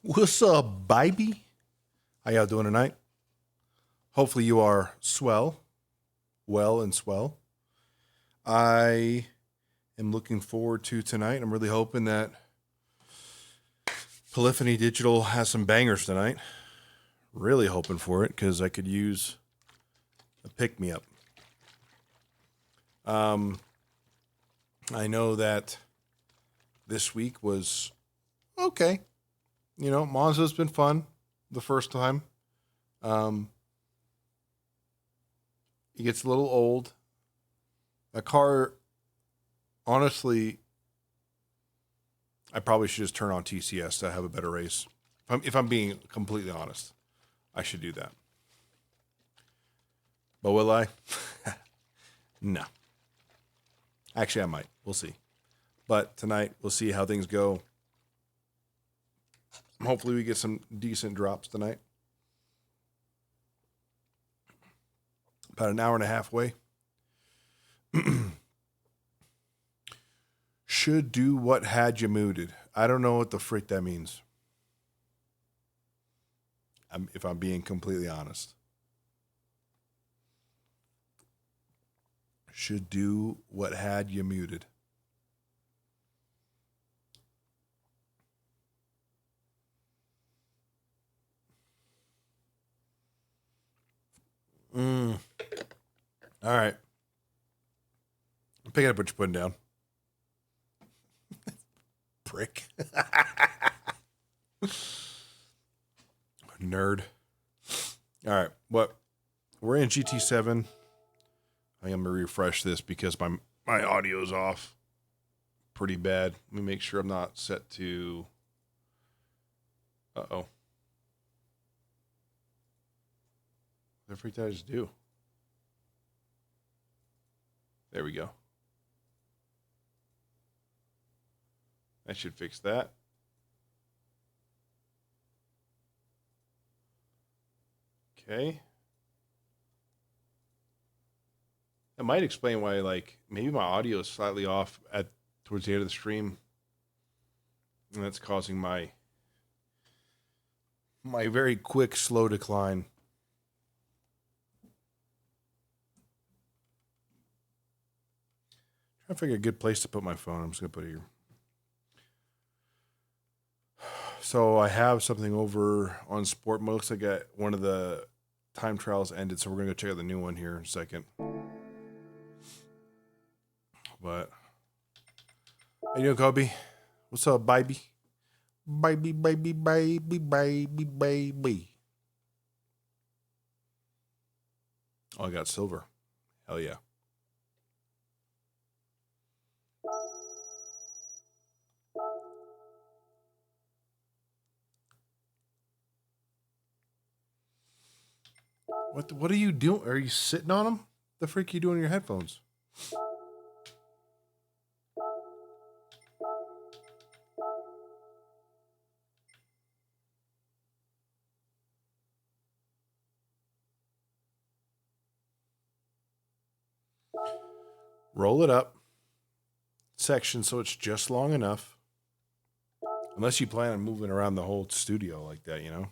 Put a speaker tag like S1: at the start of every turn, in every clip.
S1: What's up, baby? How y'all doing tonight? Hopefully you are well and swell. I am looking forward to tonight. I'm really hoping that Polyphony Digital has some bangers tonight. Really hoping for it because I could use a pick me up. I know that this week was okay. You know, Monza's been fun the first time. It gets a little old. A car, honestly, I probably should just turn on TCS to have a better race. If I'm being completely honest, I should do that. But will I? No. Actually, I might. We'll see. But tonight, we'll see how things go. Hopefully, we get some decent drops tonight. About an hour and a half away. Should do what had you mooted. I don't know what the frick that means. If I'm being completely honest. Should do what had you muted. All right. I'm picking up what you're putting down. Prick. Nerd. All right. What? We're in GT7. I am going to refresh this because my audio's off pretty bad. Let me make sure I'm not set to... Uh-oh. What the freak did I just do? There we go. I should fix that. Okay. That might explain why, like, maybe my audio is slightly off towards the end of the stream. And that's causing my very quick, slow decline. Trying to figure a good place to put my phone. I'm just going to put it here. So I have something over on sport mode. Looks like one of the time trials ended, so we're going to go check out the new one here in a second. But, how you doing, Kobe? What's up, baby? Baby, baby, baby, baby, baby. Oh, I got silver. Hell yeah. What are you doing? Are you sitting on them? The freak are you doing in your headphones? Roll it up. Section so it's just long enough. Unless you plan on moving around the whole studio like that, you know?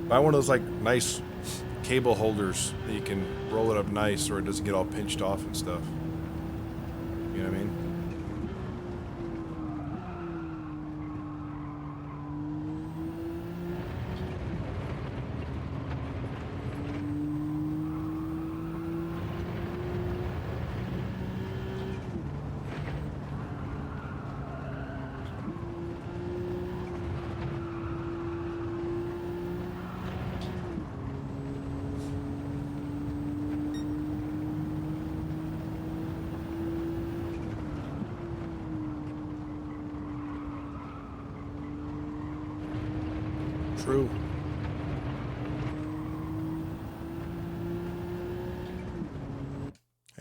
S1: Buy one of those like nice cable holders that you can roll it up nice or it doesn't get all pinched off and stuff. You know what I mean? True.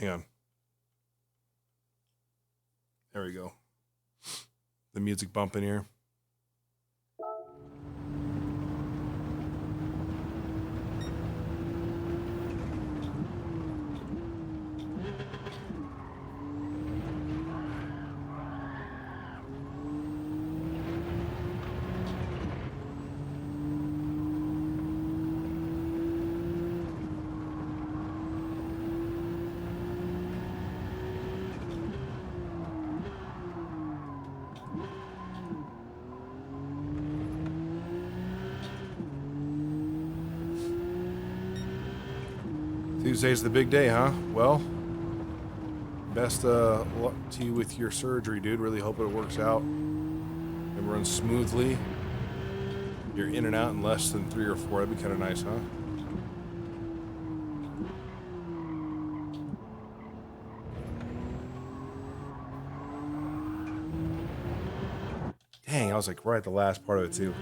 S1: Hang on. There we go. The music bumping here. Tuesday's the big day, huh? Well, best luck to you with your surgery, dude. Really hope it works out and runs smoothly. You're in and out in less than 3 or 4. That'd be kind of nice, huh? Dang, I was like right at the last part of it, too.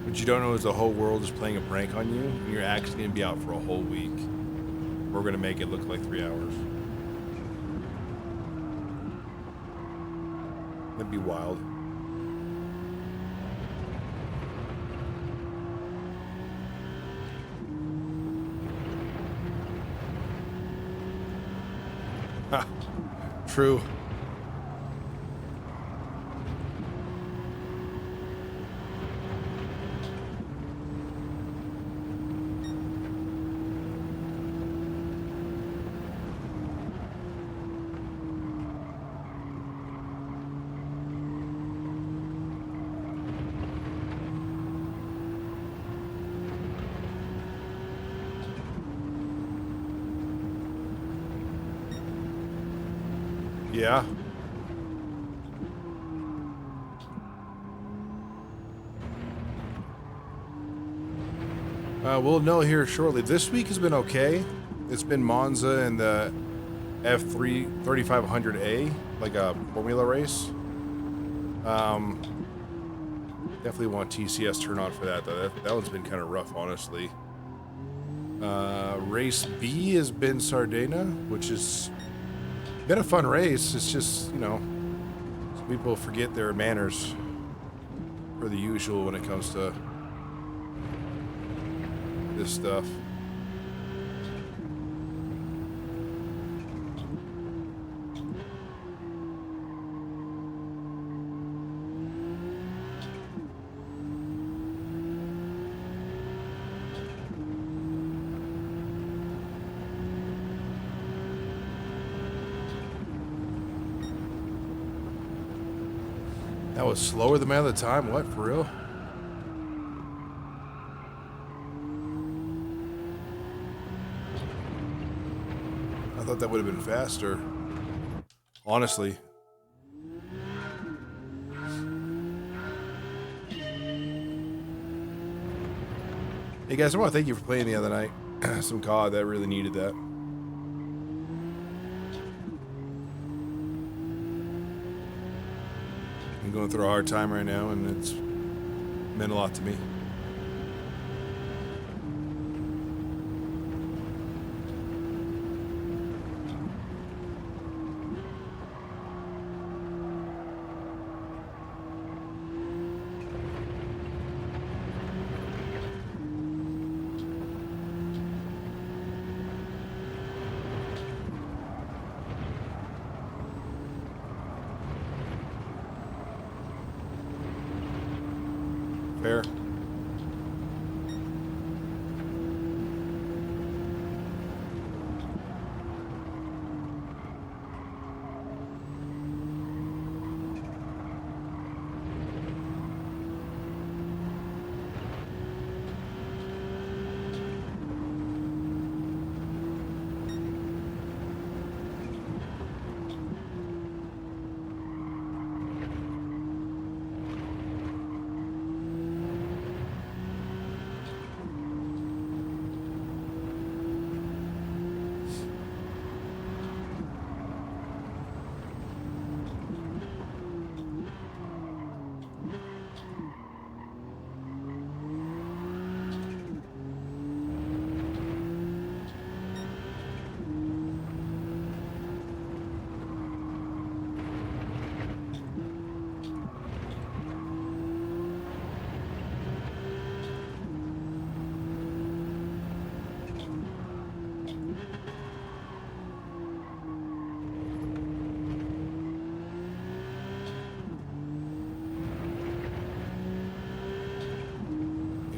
S1: What you don't know is the whole world is playing a prank on you, and you're actually going to be out for a whole week. We're going to make it look like 3 hours. That'd be wild. Ha! True. Yeah. We'll know here shortly. This week has been okay. It's been Monza and the F3 3500A, like a formula race. Definitely want TCS turn on for that, though. That one's been kind of rough, honestly. Race B has been Sardinia, which has been a fun race. It's just, you know, some people forget their manners for the usual when it comes to this stuff. That was slower than my other time. What, for real? I thought that would have been faster. Honestly. Hey guys, I want to thank you for playing the other night. Some COD, that really needed that. I'm going through a hard time right now, and it's meant a lot to me. Fair.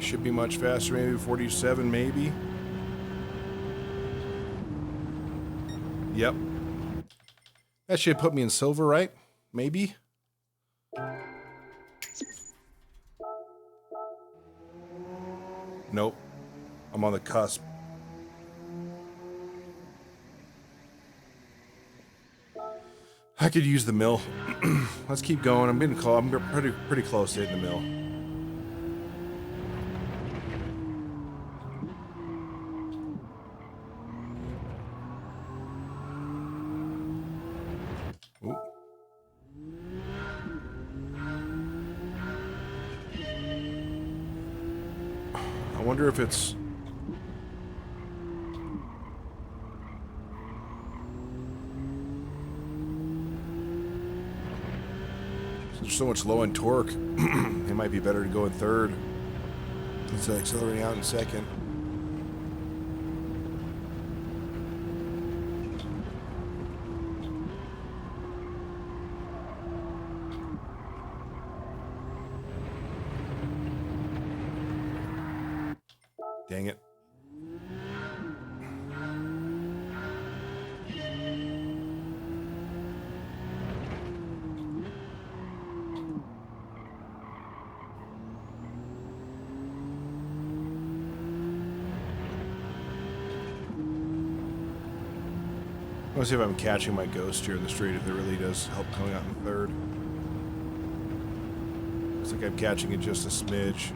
S1: Should be much faster, maybe 47, maybe. Yep. That should put me in silver, right? Maybe. Nope. I'm on the cusp. I could use the mill. Let's keep going. I'm getting close. I'm pretty close to hitting the mill. Ooh. I wonder if it's... There's so much low in torque. It might be better to go in third instead of accelerating out in second. Dang it. Let's see if I'm catching my ghost here in the straight, if it really does help coming out in third. Looks like I'm catching it just a smidge.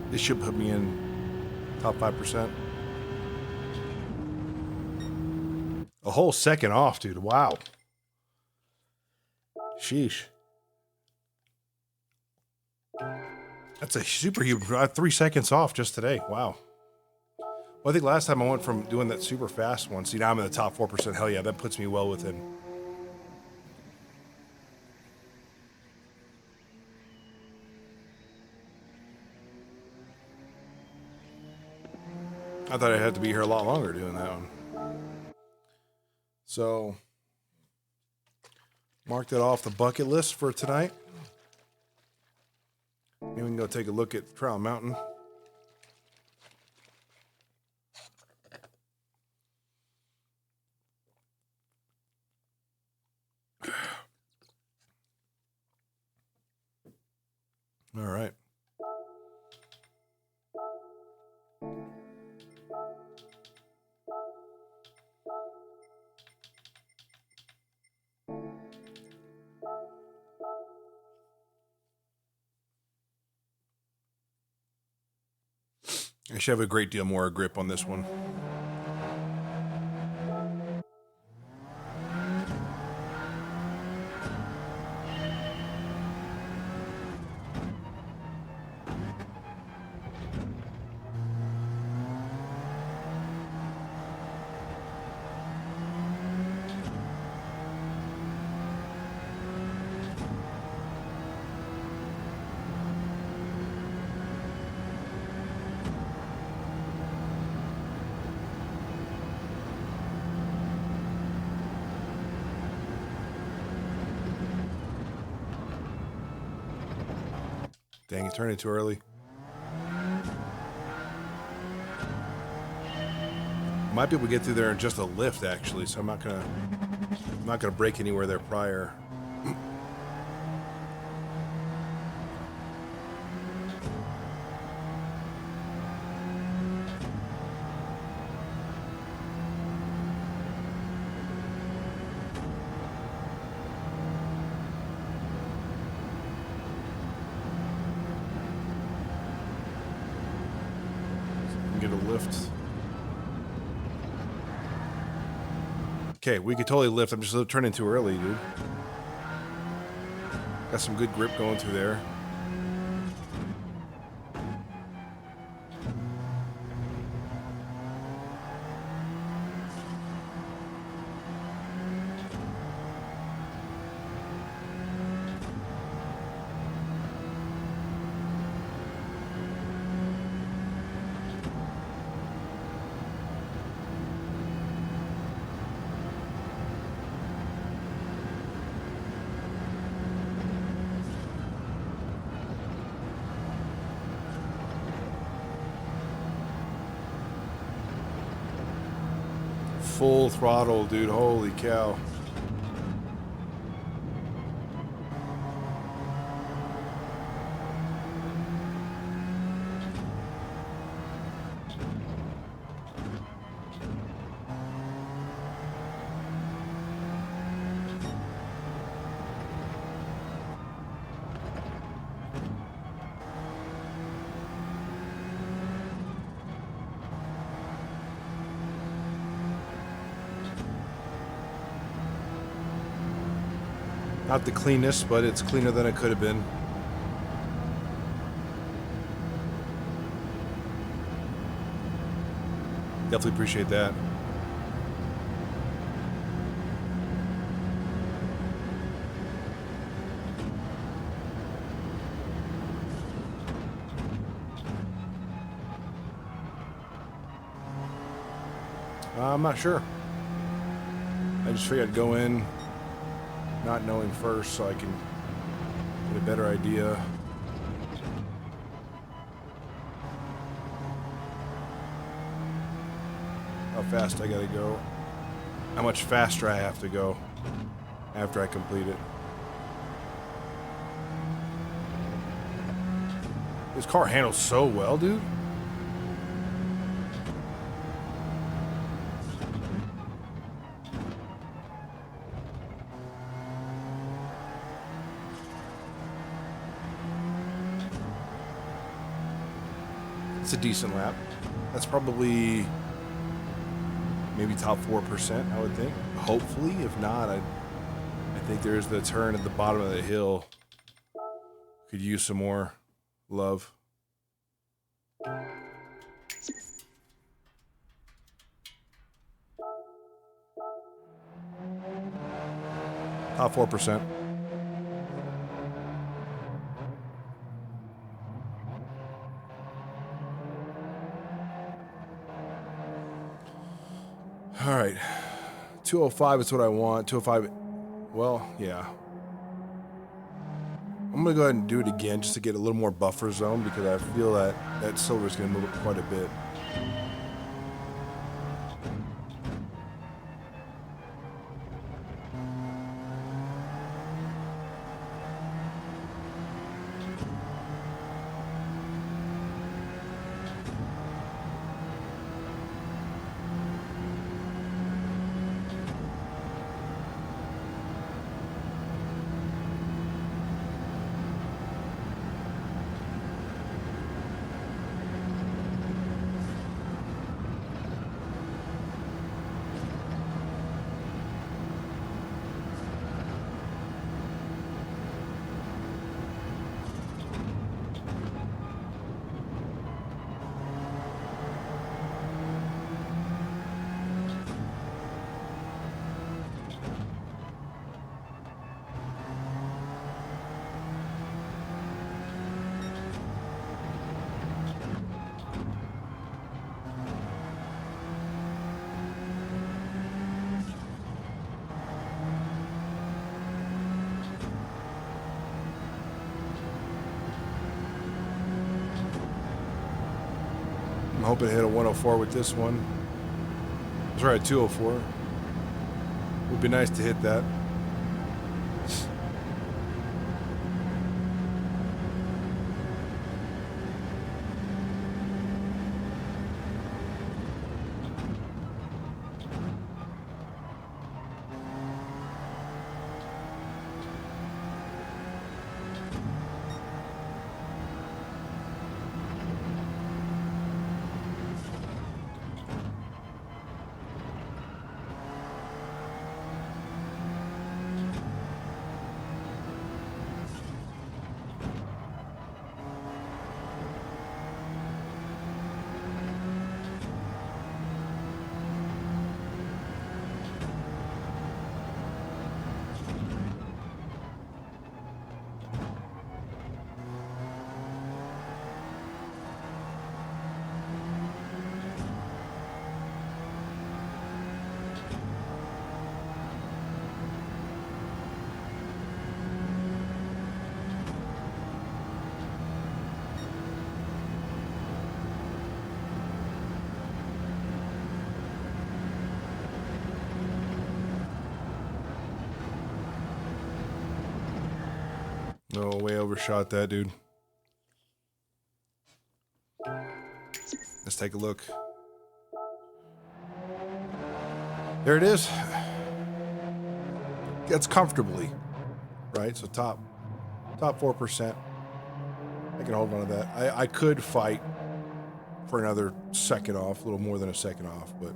S1: This should put me in top 5%. A whole second off, dude. Wow. Sheesh. That's a super huge, 3 seconds off just today. Wow. Well, I think last time I went from doing that super fast one. See, now I'm in the top 4%. Hell yeah, that puts me well within. I thought I'd have to be here a lot longer doing that one. So, mark that off the bucket list for tonight. Maybe we can go take a look at Trial Mountain. All right. I should have a great deal more grip on this one. Dang, it turned in too early. Might be able to get through there in just a lift, actually, so I'm not gonna break anywhere there prior. Get a lift. Okay, we could totally lift. I'm just turning too early, dude. Got some good grip going through there. Full throttle, dude. Holy cow. Not the cleanest, but it's cleaner than it could have been. Definitely appreciate that. I'm not sure. I just figured I'd go in not knowing first so I can get a better idea. How fast I gotta go. How much faster I have to go after I complete it. This car handles so well, dude. It's a decent lap. That's probably maybe top 4%, I would think. Hopefully, if not, I think there's the turn at the bottom of the hill. Could use some more love. Top 4%. All right, 205 is what I want. 205, well, yeah. I'm gonna go ahead and do it again just to get a little more buffer zone because I feel that that silver is gonna move up quite a bit. hoping to hit a 104 with this one. Sorry, a 204. Would be nice to hit that. No, way overshot that, dude. Let's take a look. There it is. Gets comfortably, right? So top 4%. I can hold on to that. I could fight for another second off, a little more than a second off, but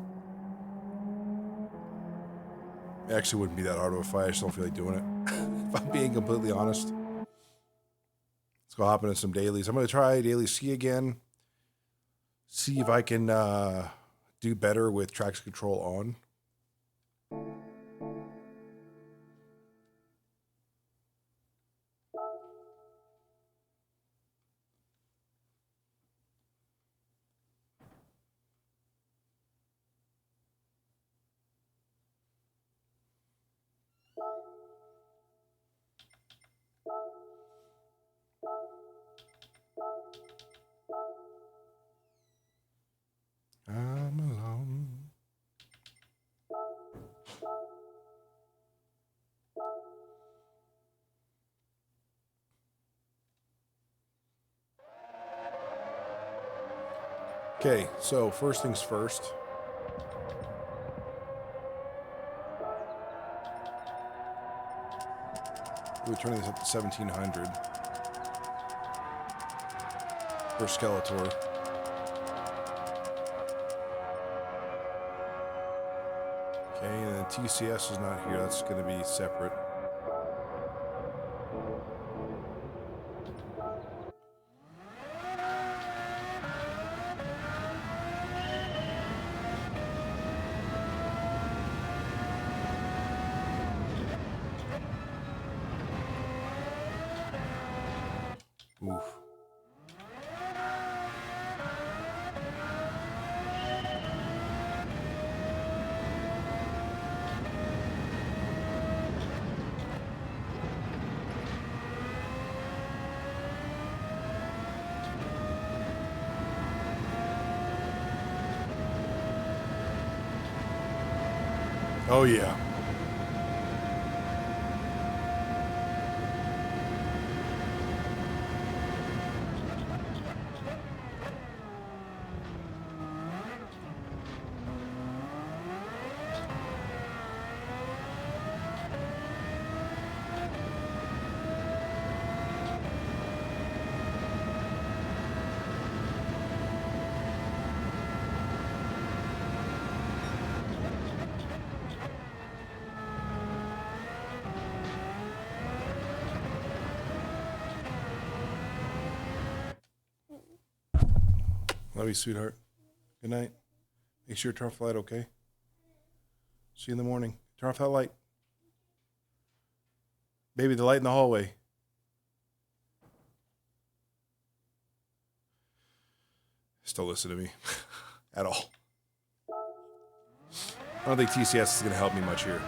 S1: it actually wouldn't be that hard of a fight. I just don't feel like doing it. If I'm being completely honest. Let's go hop into some dailies. I'm going to try daily C again. See if I can do better with traction control on. I'm alone. Okay, so first things first. We're turning this up to 1700 for Skeletor. Okay, and then TCS is not here. That's going to be separate. Oof. Oh, yeah. Love you, sweetheart. Good night. Make sure you turn off the light, okay? See you in the morning. Turn off that light. Baby, the light in the hallway. Still listen to me. At all. I don't think TCS is going to help me much here.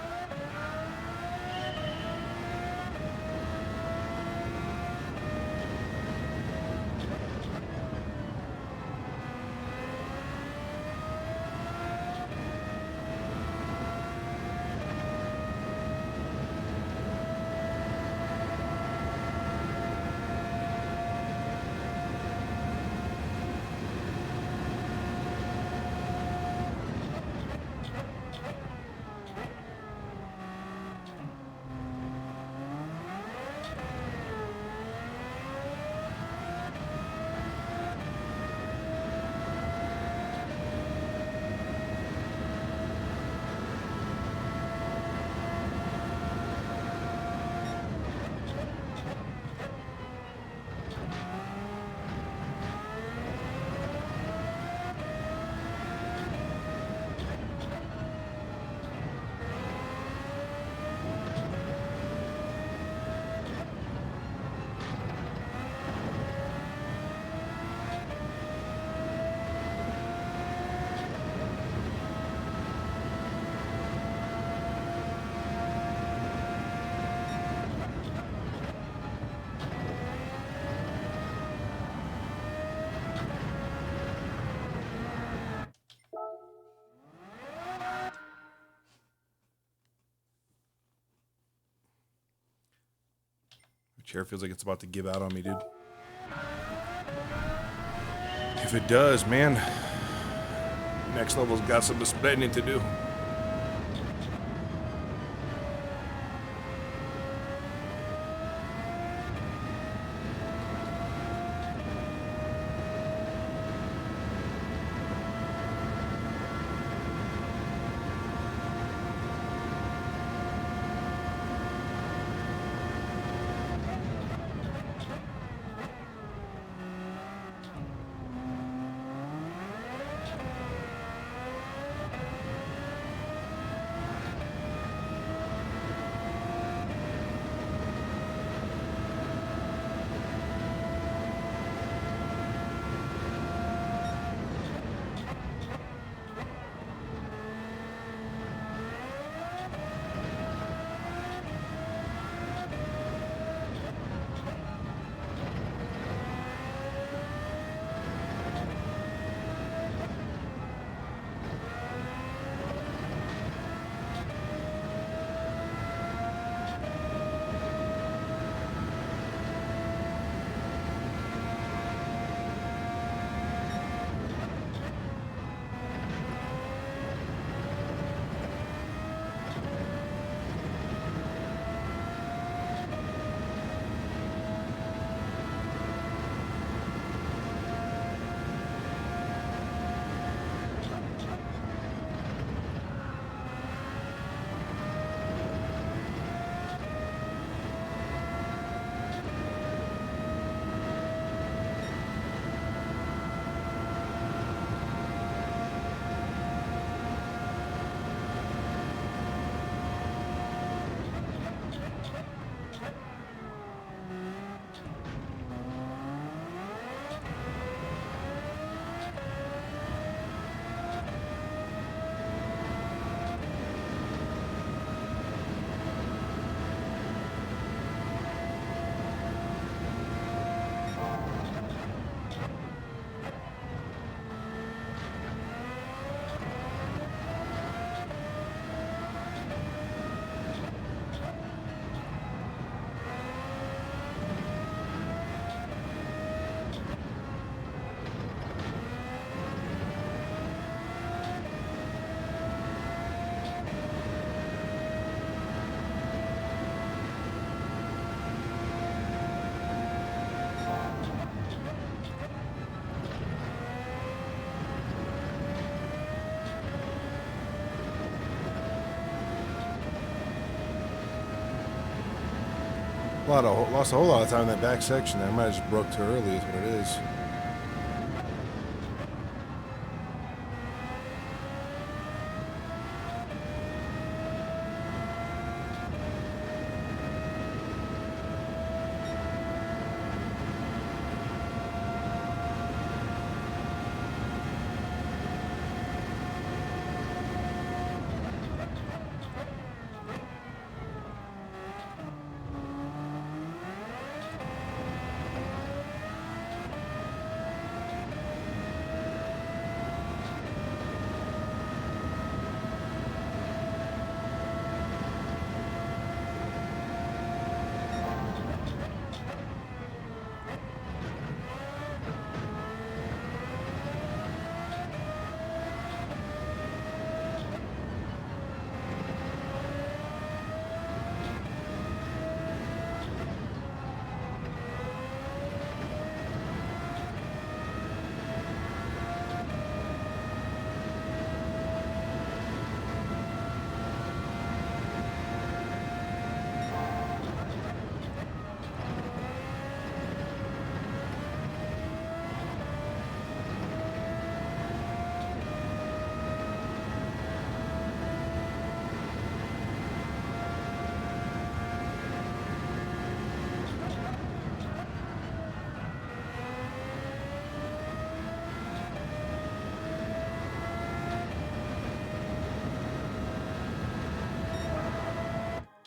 S1: The chair feels like it's about to give out on me, dude. If it does, man, next level's got some spending to do. Lost a whole lot of time in that back section there. I might have just broke too early is what it is.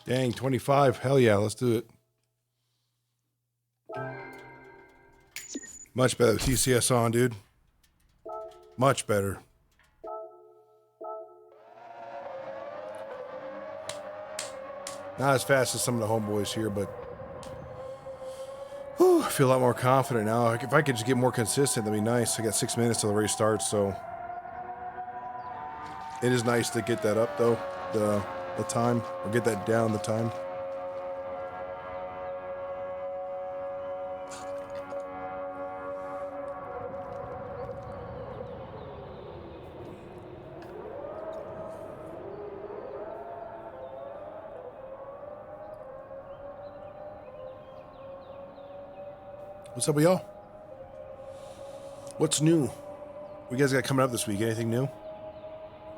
S1: Dang, 25. Hell yeah, let's do it. Much better. TCS on, dude. Much better. Not as fast as some of the homeboys here, but feel a lot more confident now. Like, if I could just get more consistent, that'd be nice. I got 6 minutes till the race starts, so it is nice to get that up though, the time, or get that down the time. What's up with y'all? What's new? What you guys got coming up this week? Anything new?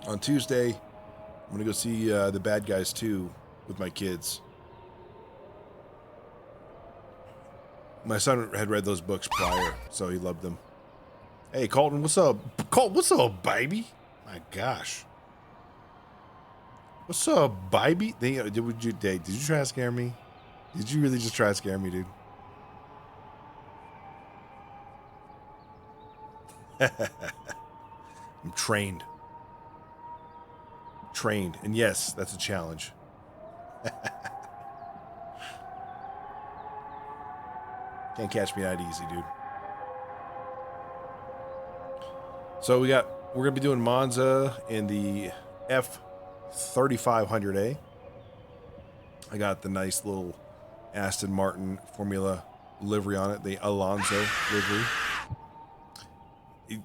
S1: On Tuesday, I'm going to go see The Bad Guys 2 with my kids. My son had read those books prior, so he loved them. Hey, Colton, what's up? Colton, what's up, baby? My gosh. What's up, baby? Did you try to scare me? Did you really just try to scare me, dude? I'm trained. And yes, that's a challenge. Can't catch me that easy, dude. So we're gonna be doing Monza in the F3500A. I got the nice little Aston Martin Formula livery on it, the Alonso livery.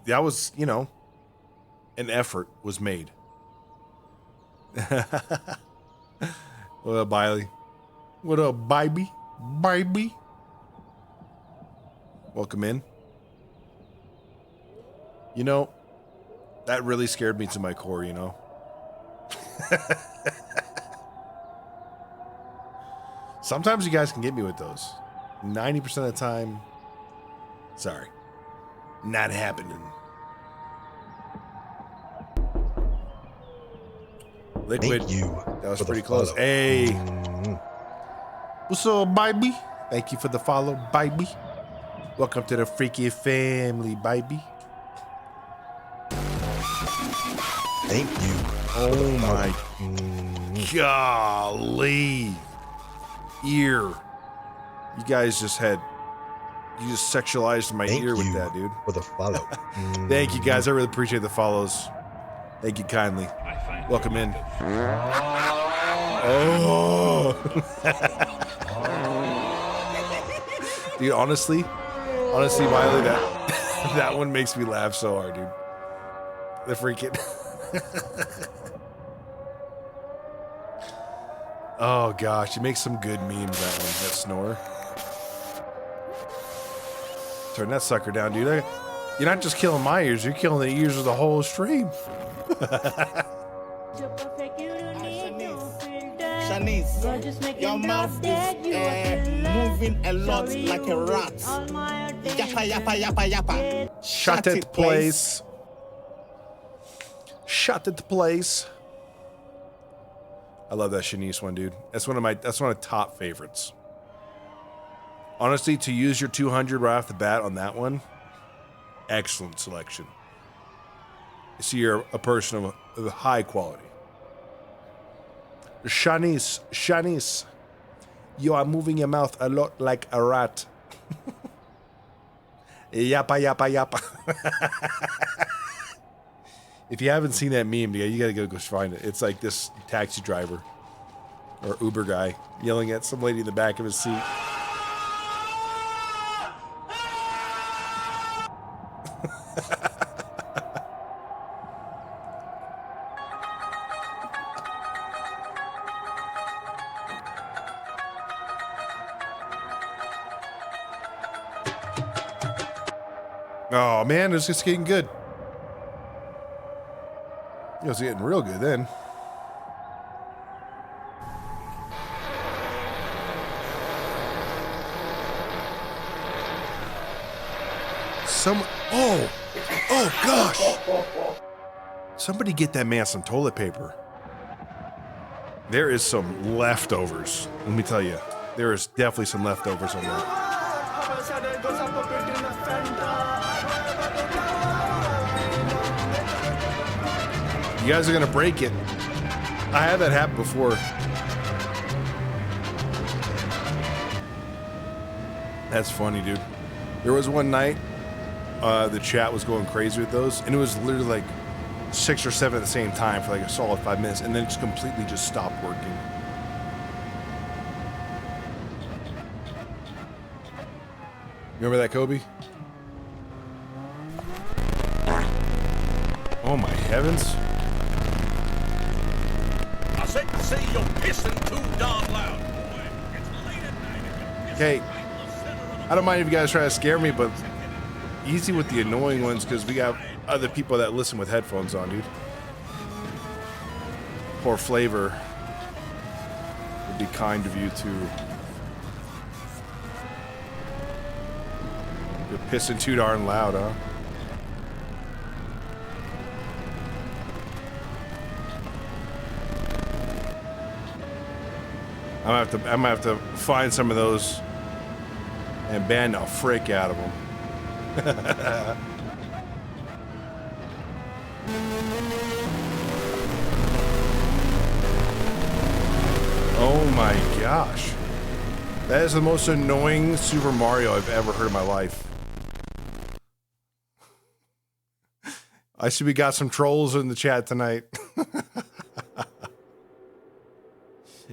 S1: That was, an effort was made. What up, Biley? What up, baby? Baby? Welcome in. That really scared me to my core, Sometimes you guys can get me with those. 90% of the time, sorry. Not happening. Liquid.
S2: Thank you.
S1: That was pretty close. Follow. Hey. What's up, baby? Thank you for the follow, baby. Welcome to the freaky family, baby.
S2: Thank you.
S1: Oh my golly. Ear. You guys just sexualized my ear with that, dude.
S2: For the follow.
S1: Thank you, guys. I really appreciate the follows. Thank you kindly. Welcome in. Oh. Dude, honestly, Miley, that one makes me laugh so hard, dude. The freaking. Oh gosh, it makes some good memes, that one, that snore. Turn that sucker down, dude. You're not just killing my ears, you're killing the ears of the whole stream.
S3: Shanice, your mouth is moving a lot like a rat. Yappa, yappa, yappa, yappa.
S1: Shut it, please. Shut it, please. I love that Shanice one, dude. That's one of the top favorites. Honestly, to use your 200 right off the bat on that one, excellent selection. I see you're a person of high quality. Shanice, you are moving your mouth a lot like a rat. Yappa, yappa, yappa. If you haven't seen that meme, you gotta go find it. It's like this taxi driver or Uber guy yelling at some lady in the back of his seat. Oh man, it's just getting good. It was getting real good then. Oh gosh. Somebody get that man some toilet paper. There is some leftovers. Let me tell you, there is definitely some leftovers on that. You guys are gonna break it. I had that happen before. That's funny, dude. There was one night, the chat was going crazy with those, and it was literally like 6 or 7 at the same time for like a solid 5 minutes, and then just completely just stopped working. Remember that, Kobe? Oh my heavens.
S4: I said to say you're pissing too darn loud. It's late at night.
S1: Okay. I don't mind if you guys try to scare me, but easy with the annoying ones because we got other people that listen with headphones on, dude. Poor Flavor. Would be kind of you to. You're pissing too darn loud, huh? I'm gonna have to find some of those and ban the frick out of them. Oh my gosh. That is the most annoying Super Mario I've ever heard in my life. I see we got some trolls in the chat tonight.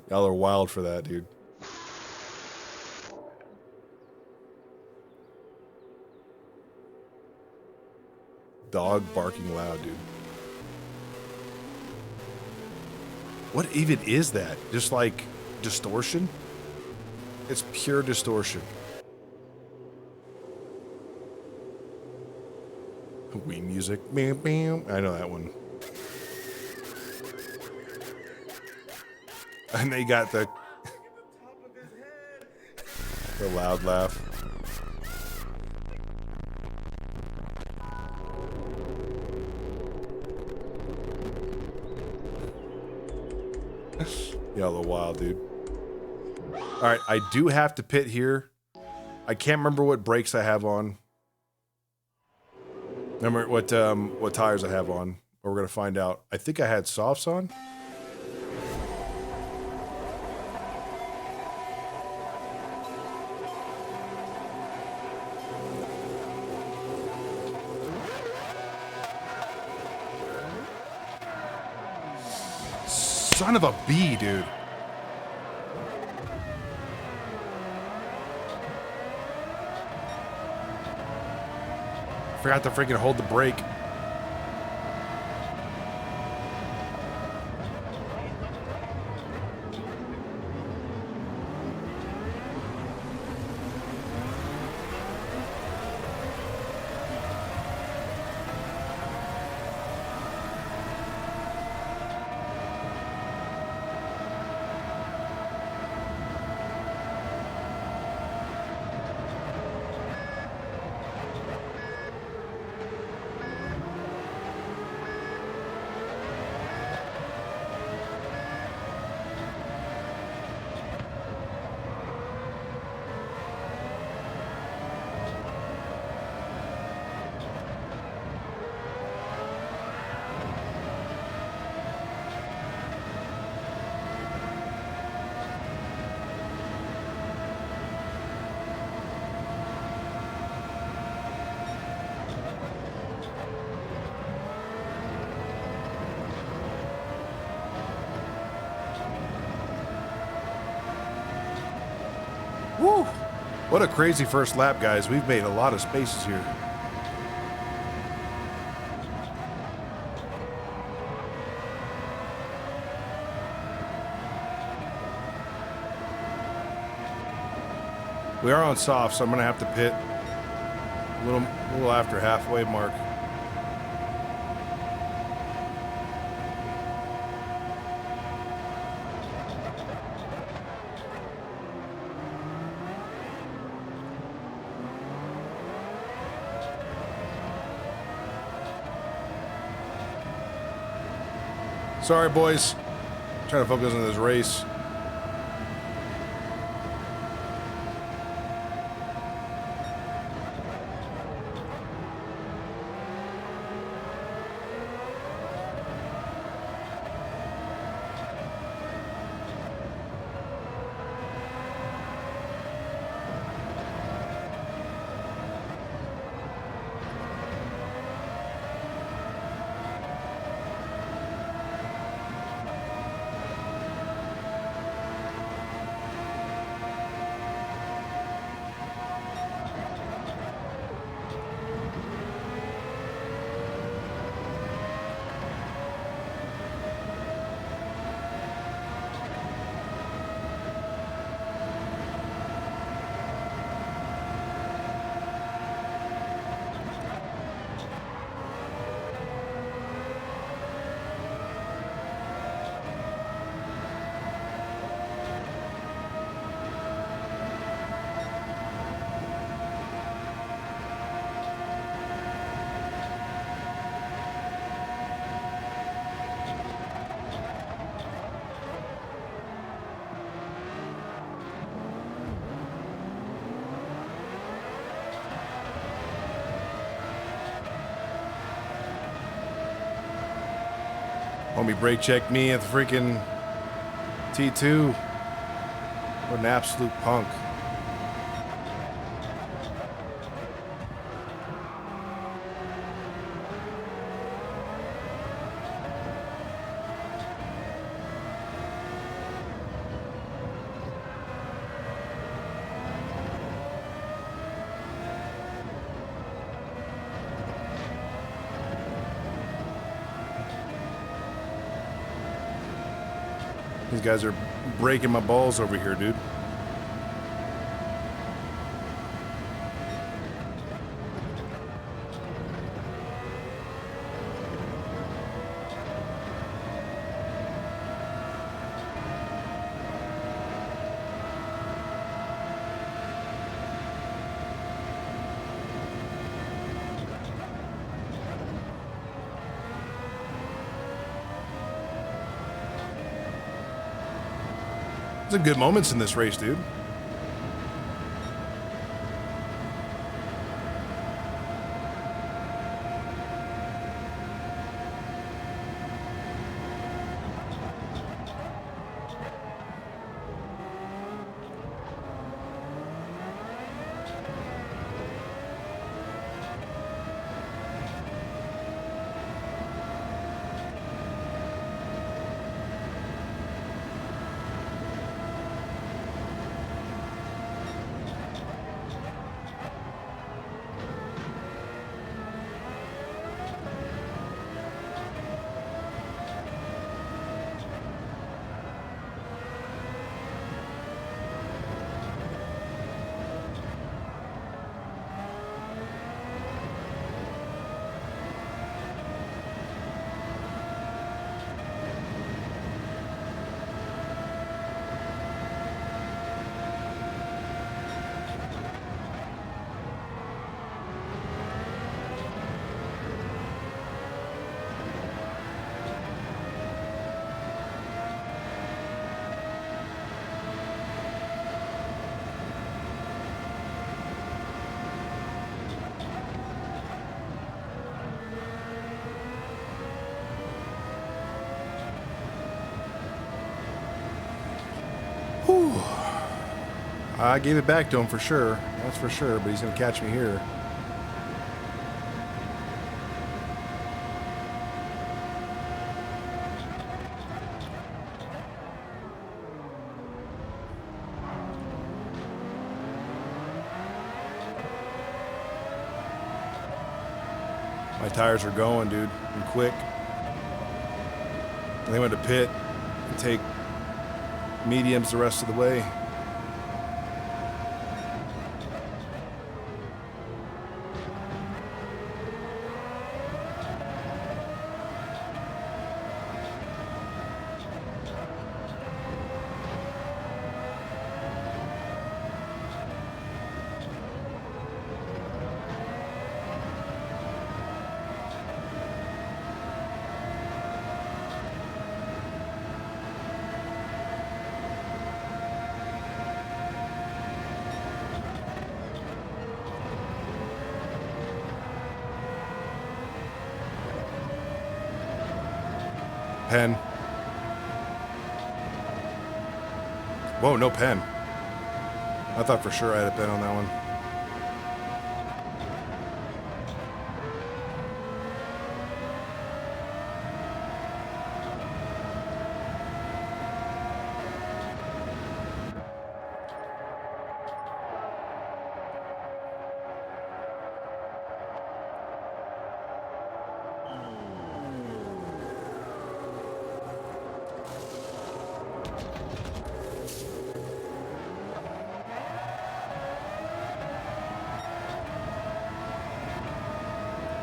S1: Y'all are wild for that, dude. Dog barking loud, dude. What even is that? Just like distortion? It's pure distortion. Wii music. Bam, bam. I know that one. And they got the loud laugh. Y'all are wild, dude. All right, I do have to pit here. I can't remember what brakes I have on. Remember what tires I have on. But we're gonna find out. I think I had softs on. Son of a bee, dude. Forgot to freaking hold the brake. Woo! What a crazy first lap, guys. We've made a lot of spaces here. We are on soft, so I'm gonna have to pit a little after halfway mark. Sorry, boys. Trying to focus on this race. Homie brake checked me at the freaking T2. What an absolute punk. These guys are breaking my balls over here, dude. There's good moments in this race, dude. Whew. I gave it back to him for sure. That's for sure, but he's going to catch me here. My tires are going, dude, and quick. And they went to pit and take mediums the rest of the way. Pen. Whoa, no pen. I thought for sure I had a pen on that one.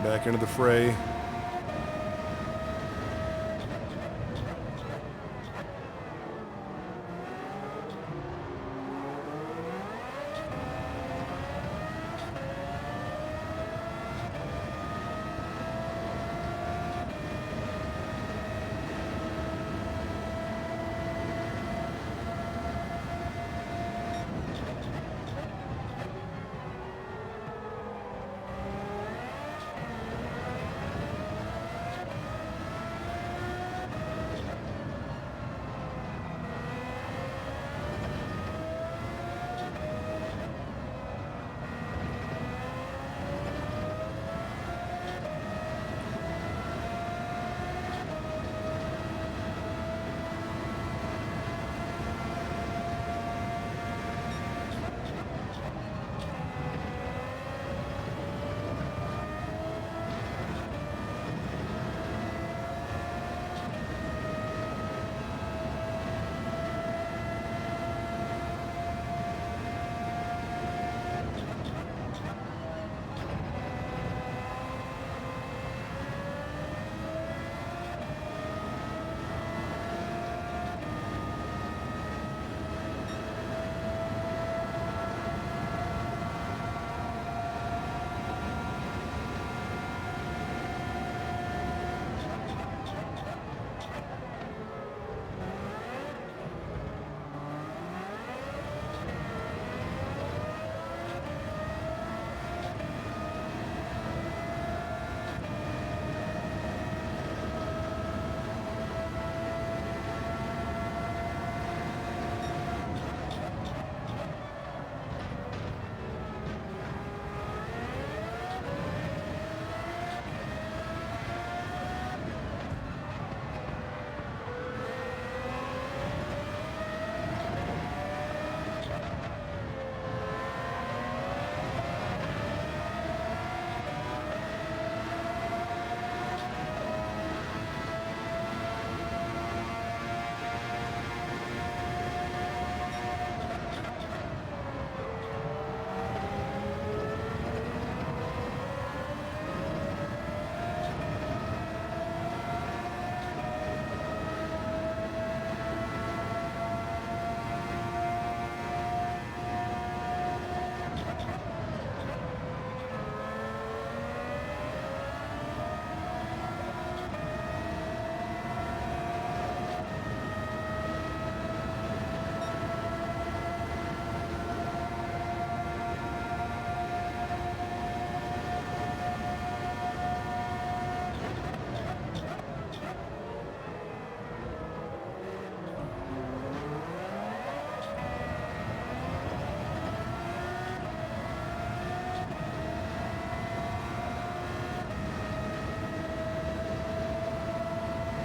S1: Back into the fray.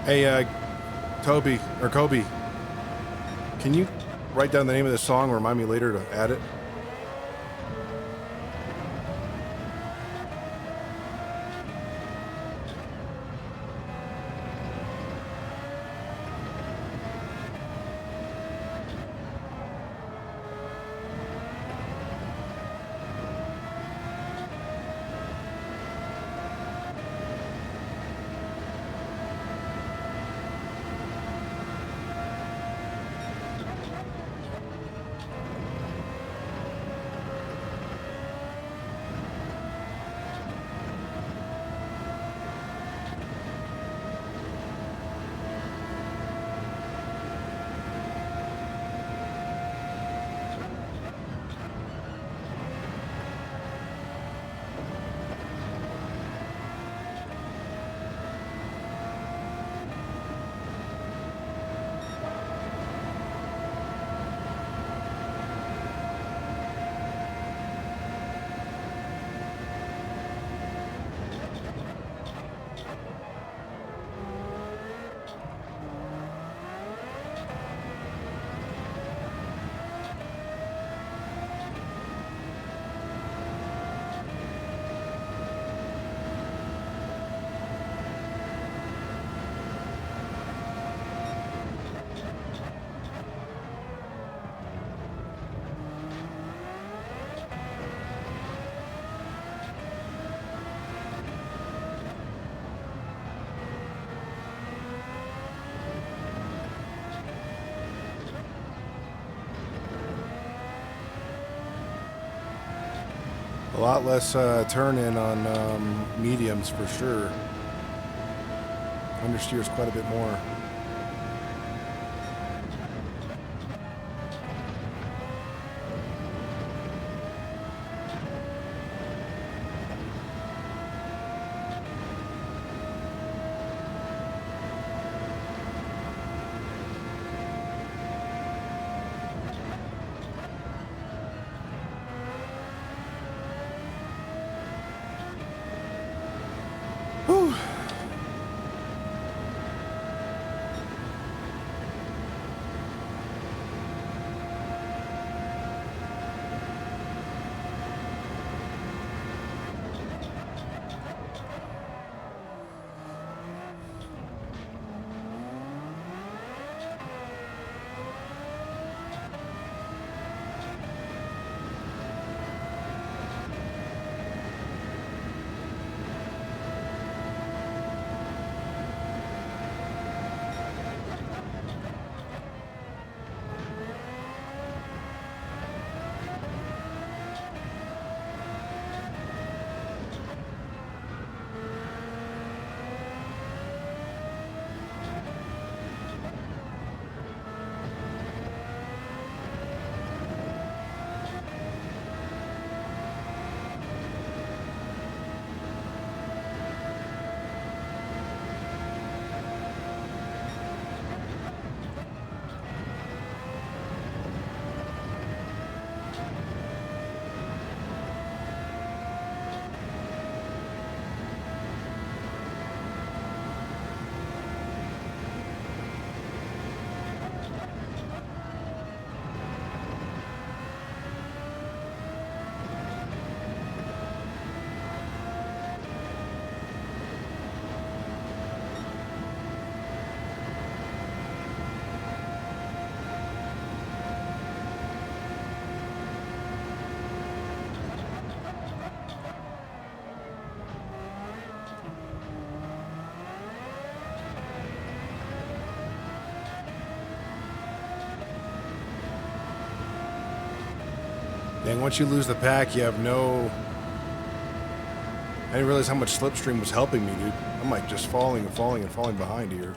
S1: Hey, Toby or Kobe, can you write down the name of the song and remind me later to add it? A lot less turn in on mediums for sure. Understeers quite a bit more. Whew. Dang, once you lose the pack, you have no... I didn't realize how much slipstream was helping me, dude. I'm like just falling and falling and falling behind here.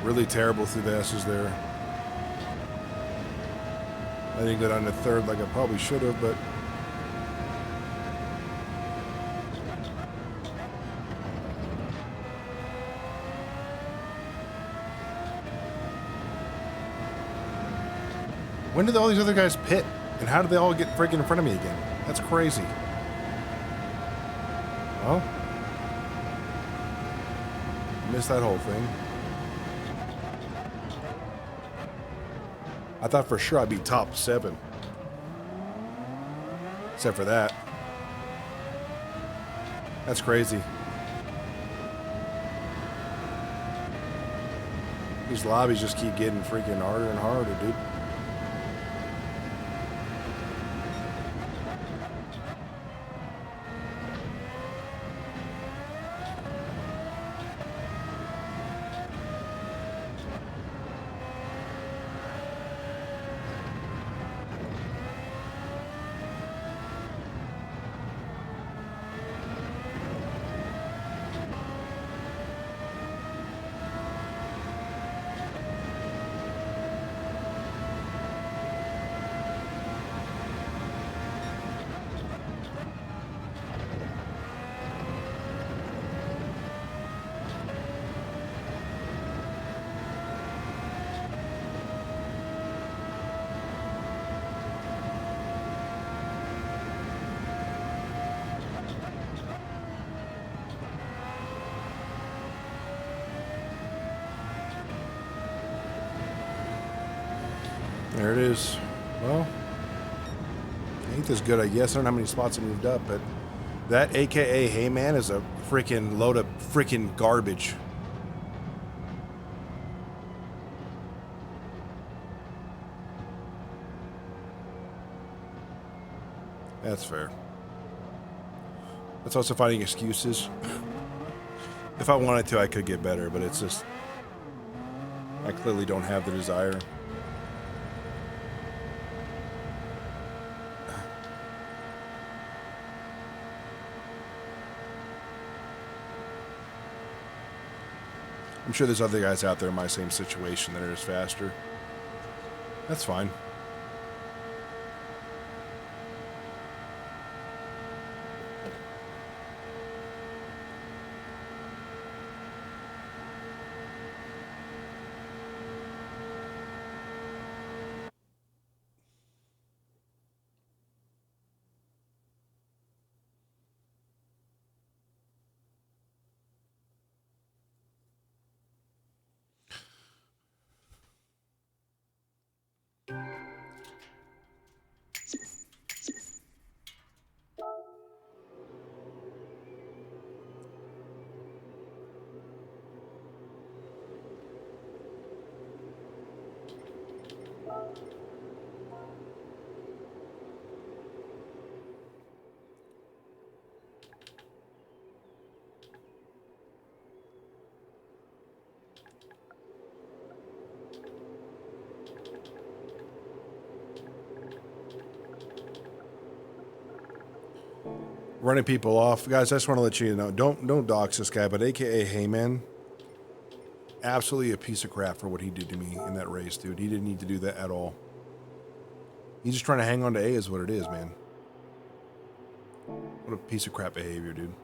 S1: Really terrible through the S's there. I didn't go down to third like I probably should have, but when did all these other guys pit? And how did they all get freaking in front of me again? That's crazy. Well, missed that whole thing. I thought for sure I'd be top 7. Except for that. That's crazy. These lobbies just keep getting freaking harder and harder, dude. There it is. Well, ain't this good, I guess. I don't know how many spots I moved up, but that AKA Hey Man is a freaking load of freaking garbage. That's fair. That's also finding excuses. If I wanted to, I could get better, but it's just, I clearly don't have the desire. I'm sure there's other guys out there in my same situation that are just faster. That's fine. Running people off, guys. I just want to let you know, don't dox this guy, but AKA Hey Man, absolutely a piece of crap for what he did to me in that race, dude. He didn't need to do that at all. He's just trying to hang on to A is what it is, man. What a piece of crap behavior, dude.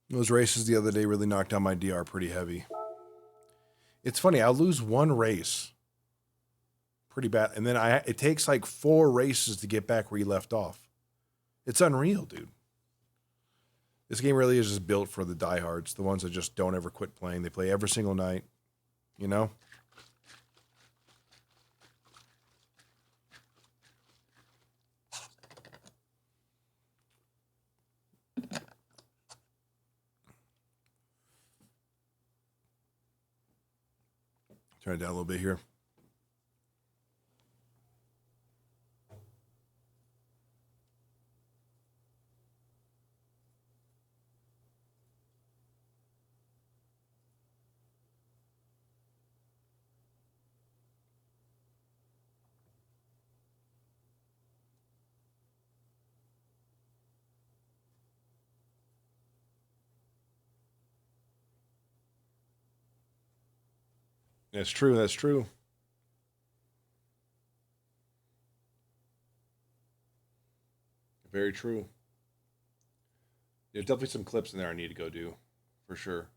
S1: Those races the other day really knocked down my DR pretty heavy. It's funny, I'll lose one race pretty bad, and then it takes like 4 races to get back where you left off. It's unreal, dude. This game really is just built for the diehards, the ones that just don't ever quit playing. They play every single night, you know? Turn it down a little bit here. That's true. That's true. Very true. There's definitely some clips in there I need to go do, for sure.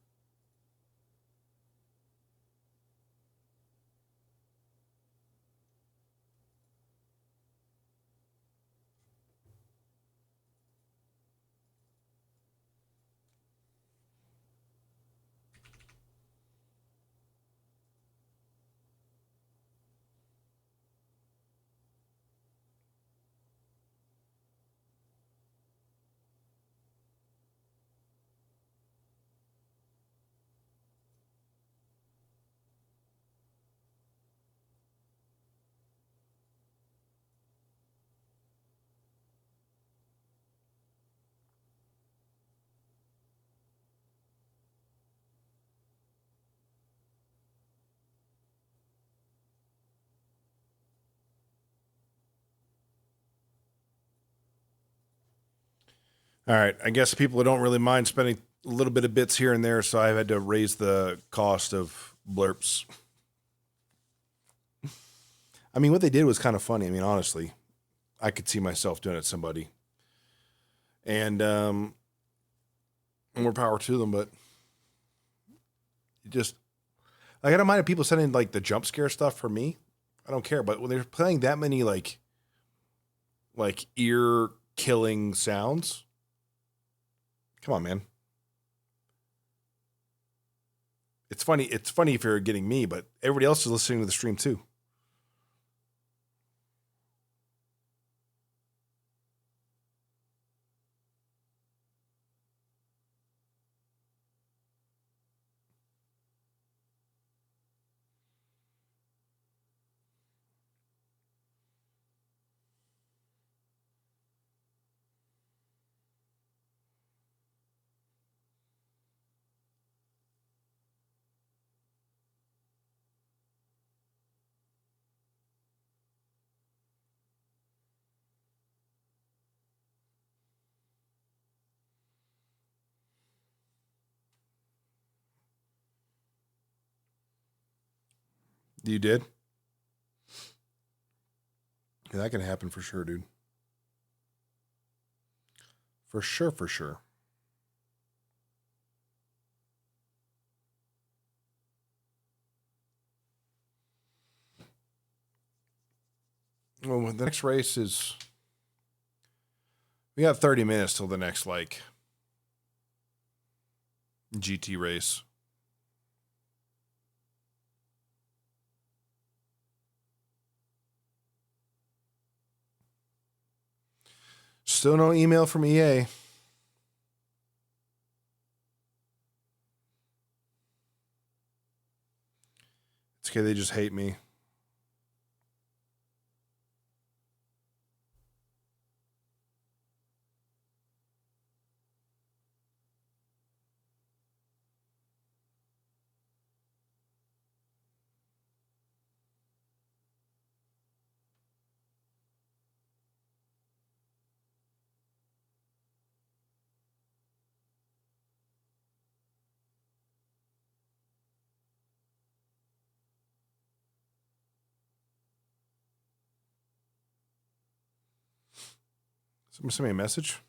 S1: All right. I guess people don't really mind spending a little bit of bits here and there, so I've had to raise the cost of blurps. I mean, what they did was kind of funny. I mean, honestly, I could see myself doing it to somebody. And more power to them, but you just, like, I don't mind if people sending like the jump scare stuff for me. I don't care. But when they're playing that many like ear killing sounds, come on, man. It's funny. It's funny if you're getting me, but everybody else is listening to the stream too. You did? Yeah, that can happen for sure, dude. For sure, for sure. Well, the next race is, we got 30 minutes till the next like GT race. Still no email from EA. It's okay, they just hate me. Someone send me a message.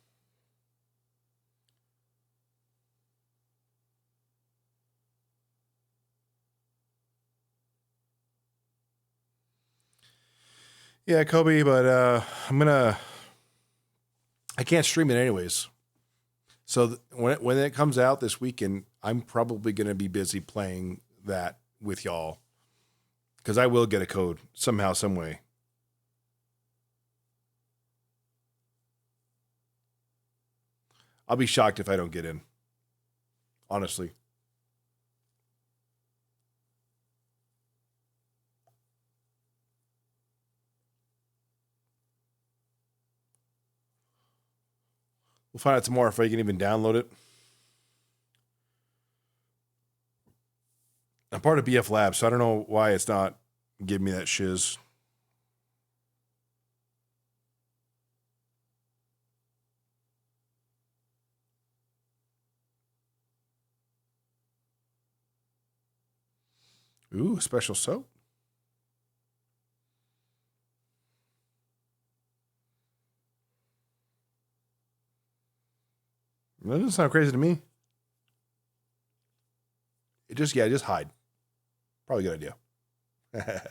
S1: Yeah, Kobe, but I can't stream it anyways. So when it comes out this weekend, I'm probably going to be busy playing that with y'all, because I will get a code somehow, some way. I'll be shocked if I don't get in. Honestly. We'll find out tomorrow if I can even download it. I'm part of BF Labs, so I don't know why it's not giving me that shiz. Ooh, special soap. That doesn't sound crazy to me. Just hide. Probably a good idea.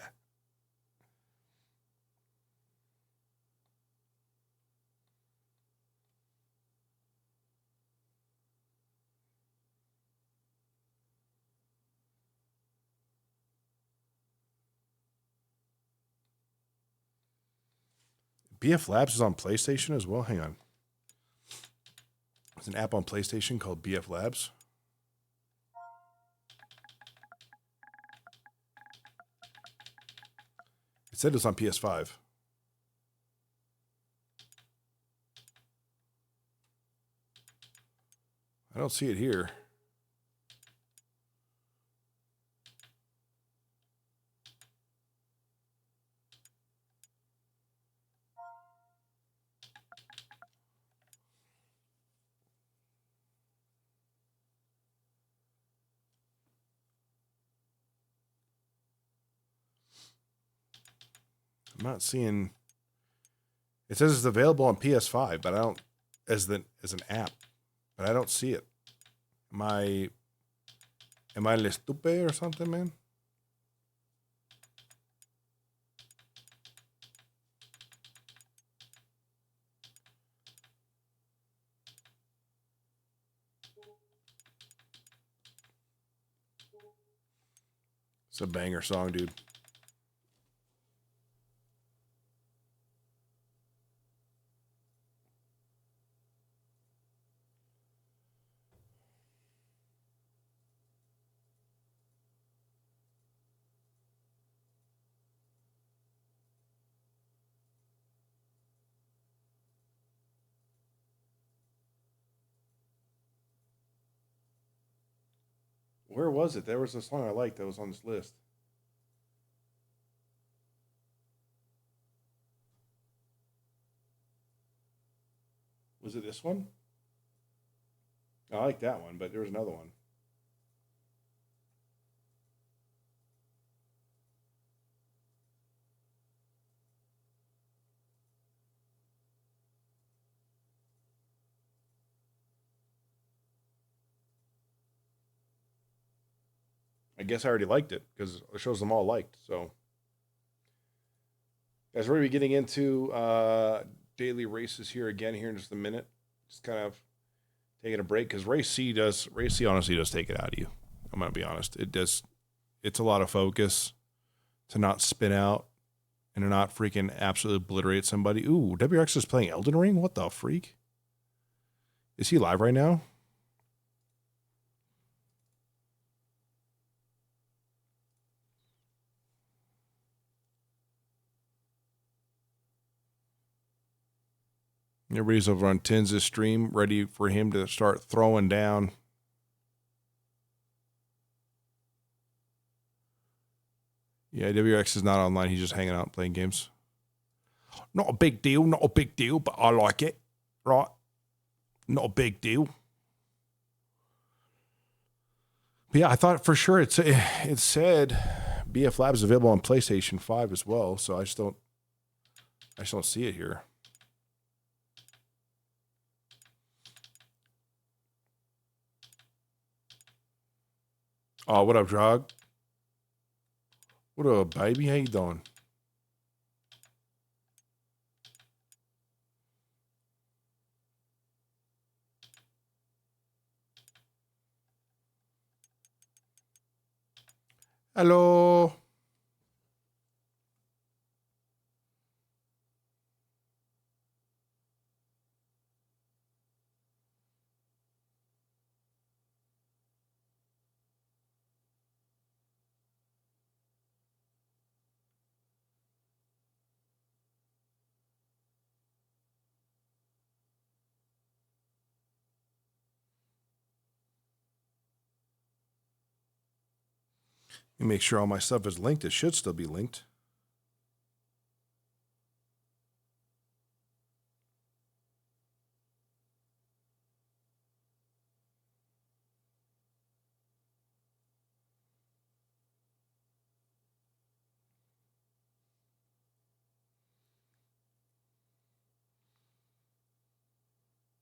S1: BF Labs is on PlayStation as well. Hang on. There's an app on PlayStation called BF Labs. It said it's on PS5. I don't see it here. I'm not seeing. It says it's available on PS5, but I don't as an app, but I don't see it. Am I le stupid or something, man? It's a banger song, dude. Where was it? There was a song I liked that was on this list. Was it this one? I like that one, but there was another one. I guess I already liked it because it shows them all liked. So, guys, we're going to be getting into daily races here again here in just a minute. Just kind of taking a break because race C honestly does take it out of you. I'm going to be honest. It does. It's a lot of focus to not spin out and to not freaking absolutely obliterate somebody. Ooh, WRX is playing Elden Ring? What the freak? Is he live right now? Everybody's over on Tins' stream, ready for him to start throwing down. Yeah, WX is not online. He's just hanging out playing games. Not a big deal, but I like it. Right? Not a big deal. But yeah, I thought for sure it said BF Labs available on PlayStation 5 as well, so I just don't see it here. Oh, what up, Drog? What up, baby? How you doing? Hello. Let me make sure all my stuff is linked. It should still be linked.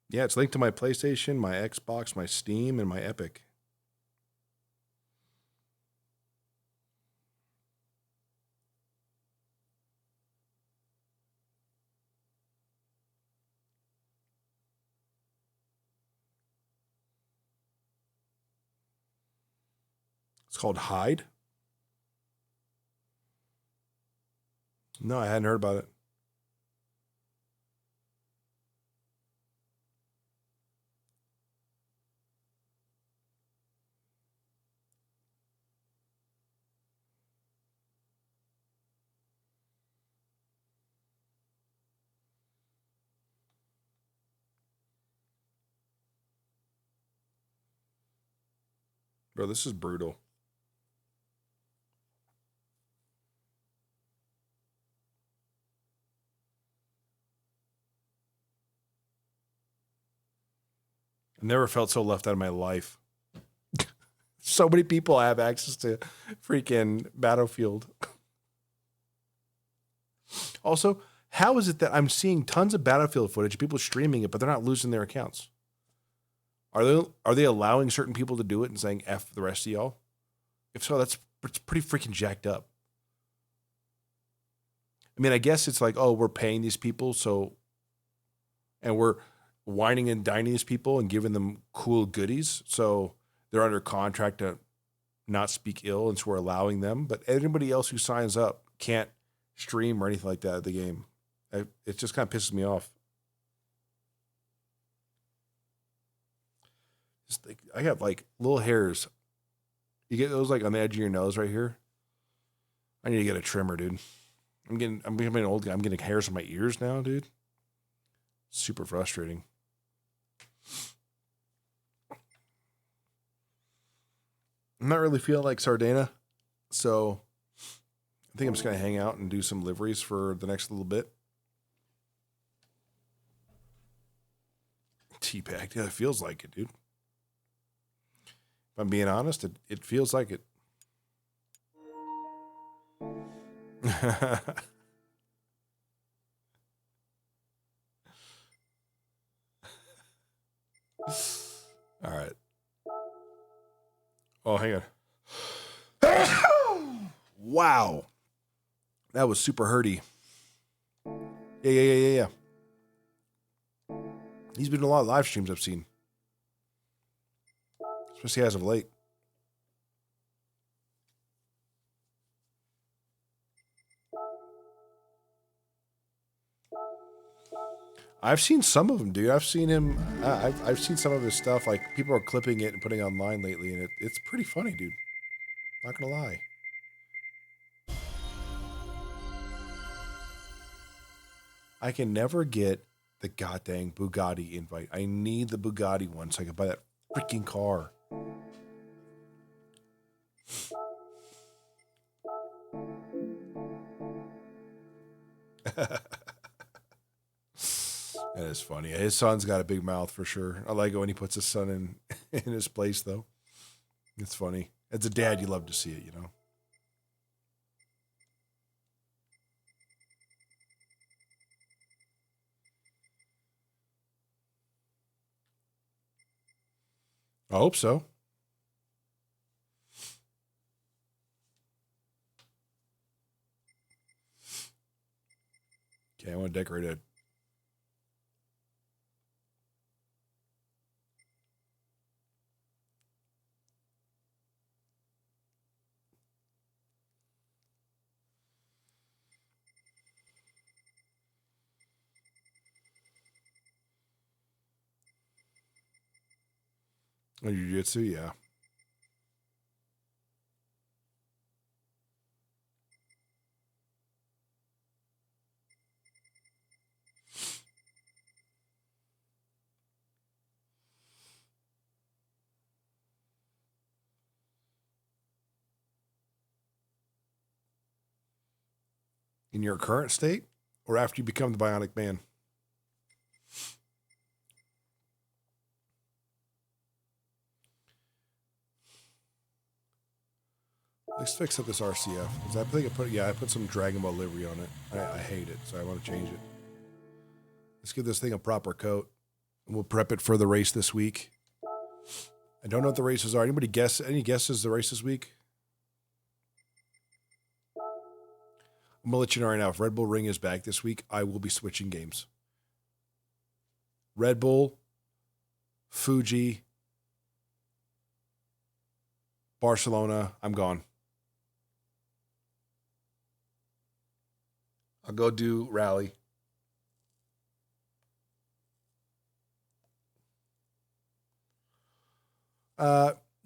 S1: Yeah, it's linked to my PlayStation, my Xbox, my Steam, and my Epic. It's called Hide. No, I hadn't heard about it. Bro, this is brutal. I never felt so left out of my life. So many people have access to freaking Battlefield. Also, how is it that I'm seeing tons of Battlefield footage, people streaming it, but they're not losing their accounts? Are they allowing certain people to do it and saying F the rest of y'all? If so, it's pretty freaking jacked up. I mean, I guess it's like, oh, we're paying these people, and we're whining and dining these people and giving them cool goodies. So they're under contract to not speak ill, and so we're allowing them. But anybody else who signs up can't stream or anything like that at the game. It just kind of pisses me off. I got like little hairs. You get those like on the edge of your nose right here. I need to get a trimmer, dude. I'm becoming an old guy. I'm getting hairs on my ears now, dude. Super frustrating. I'm not really feeling like Sardana, so I think I'm just gonna hang out and do some liveries for the next little bit. Teabagged. Yeah, it feels like it, dude. If I'm being honest, it feels like it. All right. Oh, hang on. Wow. That was super hurty. Yeah. He's been in a lot of live streams I've seen. Especially as of late. I've seen some of them, dude. I've seen him. I've seen some of his stuff. Like people are clipping it and putting it online lately, and it's pretty funny, dude. Not gonna lie. I can never get the goddamn Bugatti invite. I need the Bugatti one so I can buy that freaking car. That is funny. His son's got a big mouth for sure. I like it when he puts his son in his place, though. It's funny. As a dad, you love to see it, you know. I hope so. Okay, I want to decorate it. Oh, jiu-jitsu, yeah. In your current state, or after you become the Bionic Man? Let's fix up this RCF because I think I put some Dragon Ball livery on it. I hate it, so I want to change it. Let's give this thing a proper coat. We'll prep it for the race this week. I don't know what the races are. Anybody guess? Any guesses the race this week? I'm gonna let you know right now. If Red Bull Ring is back this week, I will be switching games. Red Bull, Fuji, Barcelona. I'm gone. I'll go do rally.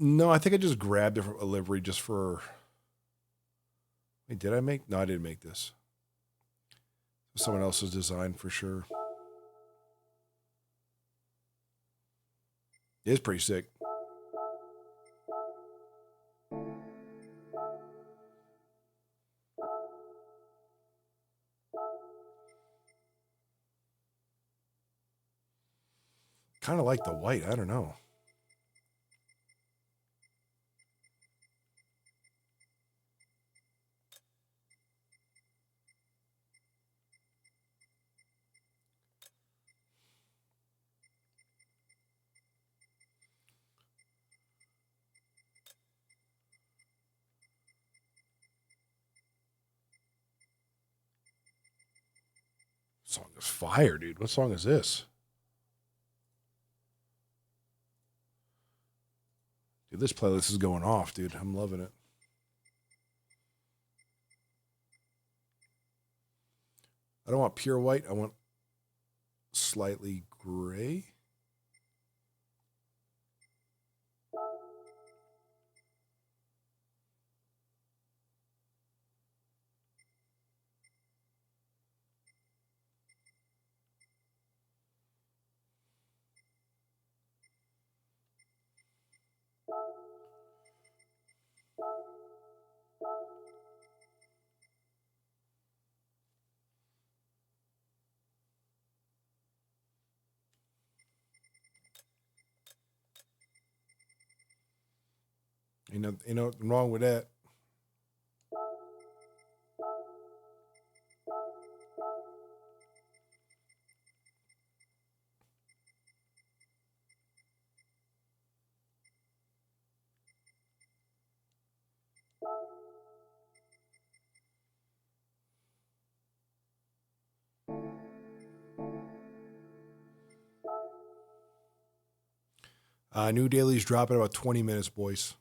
S1: No, I think I just grabbed a livery just for. Wait, did I make? No, I didn't make this. Someone else's design for sure. It is pretty sick. Kind of like the white. I don't know. Song is fire, dude. What song is this? Dude, this playlist is going off, dude. I'm loving it. I don't want pure white. I want slightly gray. Ain't nothing wrong with that. New dailies drop in about 20 minutes, boys.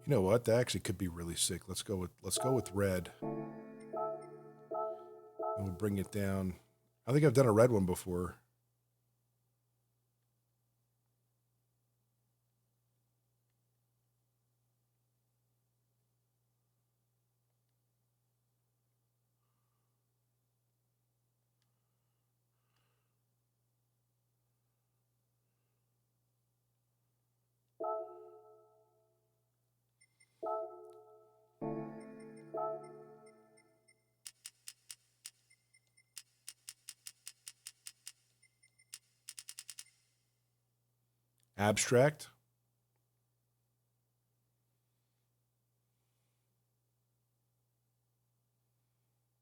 S1: You know what? That actually could be really sick. Let's go with red. And we'll bring it down. I think I've done a red one before. Abstract.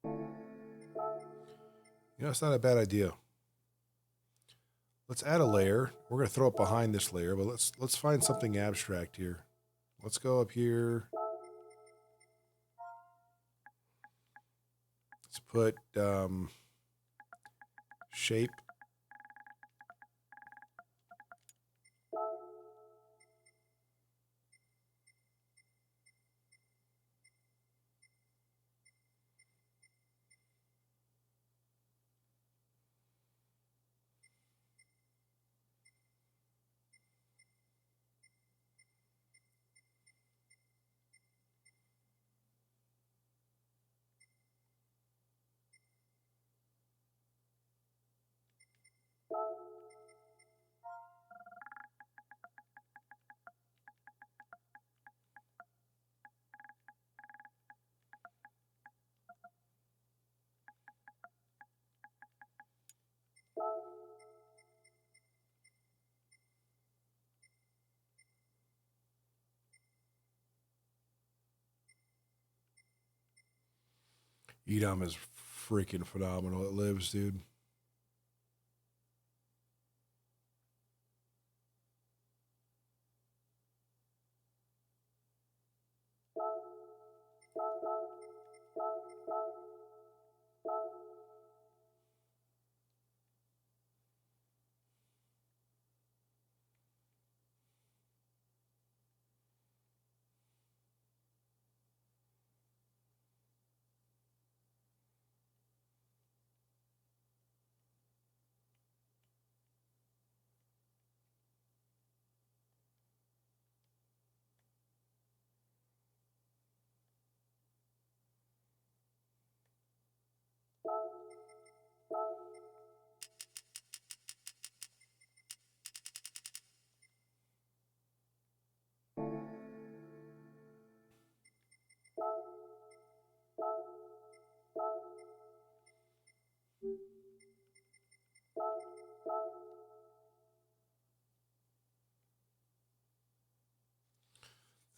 S1: You know, it's not a bad idea. Let's add a layer. We're going to throw it behind this layer, but let's find something abstract here. Let's go up here. Let's put shape. Edom is freaking phenomenal. It lives, dude.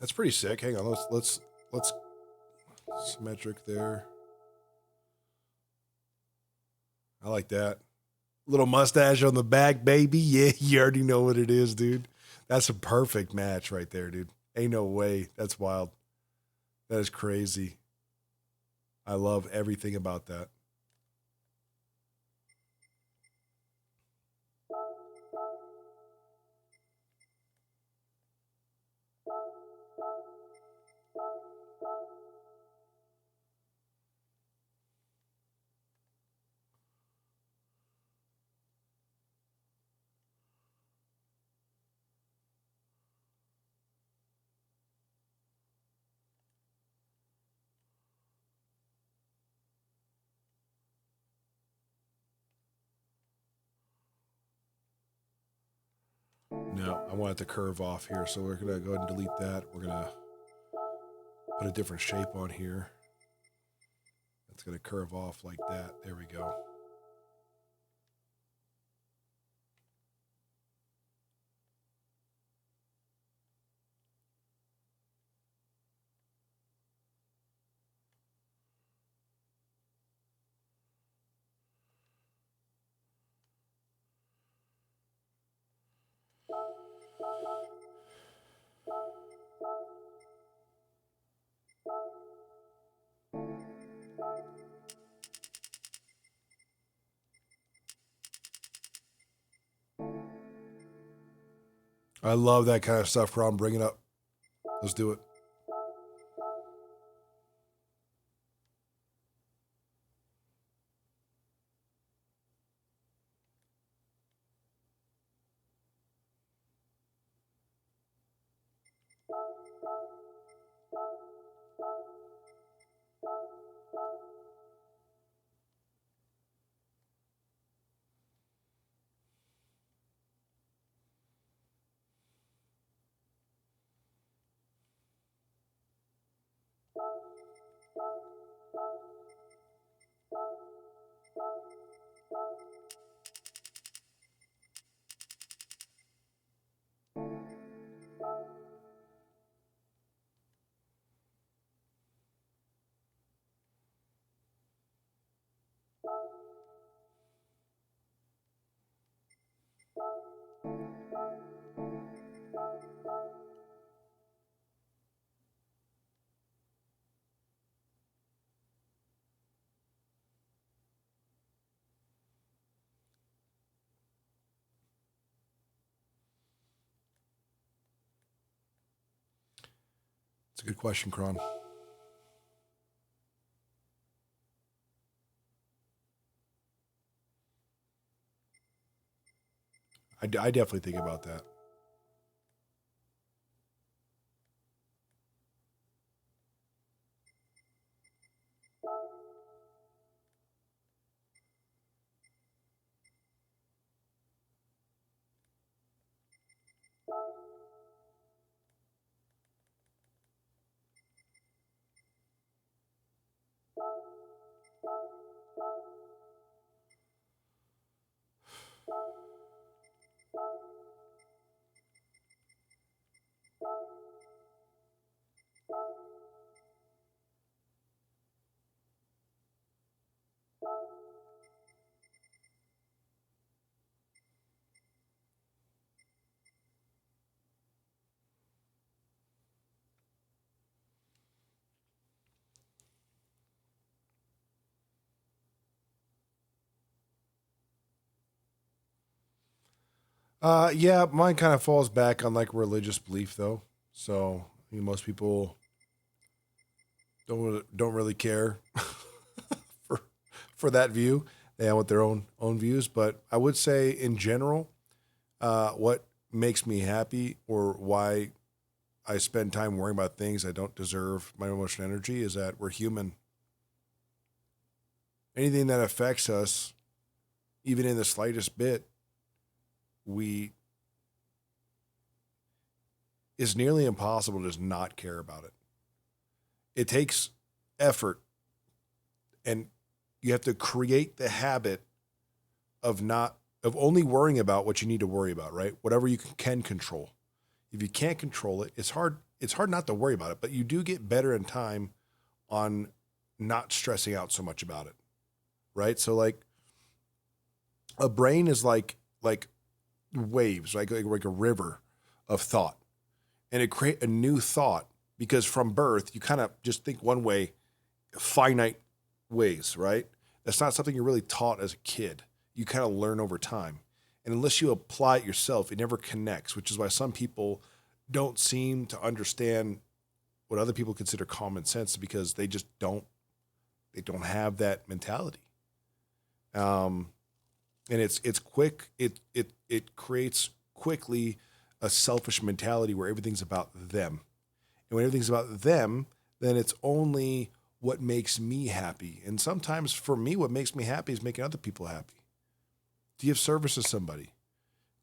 S1: That's pretty sick. Hang on, let's symmetric there. I like that. Little mustache on the back, baby. Yeah, you already know what it is, dude. That's a perfect match right there, dude. Ain't no way. That's wild. That is crazy. I love everything about that. No, I want it to curve off here, so we're going to go ahead and delete that. We're going to put a different shape on here. It's going to curve off like that. There we go. I love that kind of stuff, Ron. Bring it up. Let's do it. It's a good question, Kron. I definitely think about that. Yeah, mine kind of falls back on like religious belief though. So most people don't really care for that view. They want their own views, but I would say in general, what makes me happy or why I spend time worrying about things I don't deserve my emotional energy is that we're human. Anything that affects us, even in the slightest bit, we is nearly impossible to just not care about it. It takes effort, and you have to create the habit of only worrying about what you need to worry about, right? Whatever you can control. If you can't control it, it's hard not to worry about it, but you do get better in time on not stressing out so much about it. Right? So like a brain is like waves, like a river of thought. And it create a new thought because from birth you kind of just think one way, finite ways, right? That's not something you're really taught as a kid. You kind of learn over time. And unless you apply it yourself, it never connects, which is why some people don't seem to understand what other people consider common sense because they just don't have that mentality. And it's quick. It creates quickly a selfish mentality where everything's about them. And when everything's about them, then it's only what makes me happy. And sometimes for me, what makes me happy is making other people happy. Do you have service to somebody?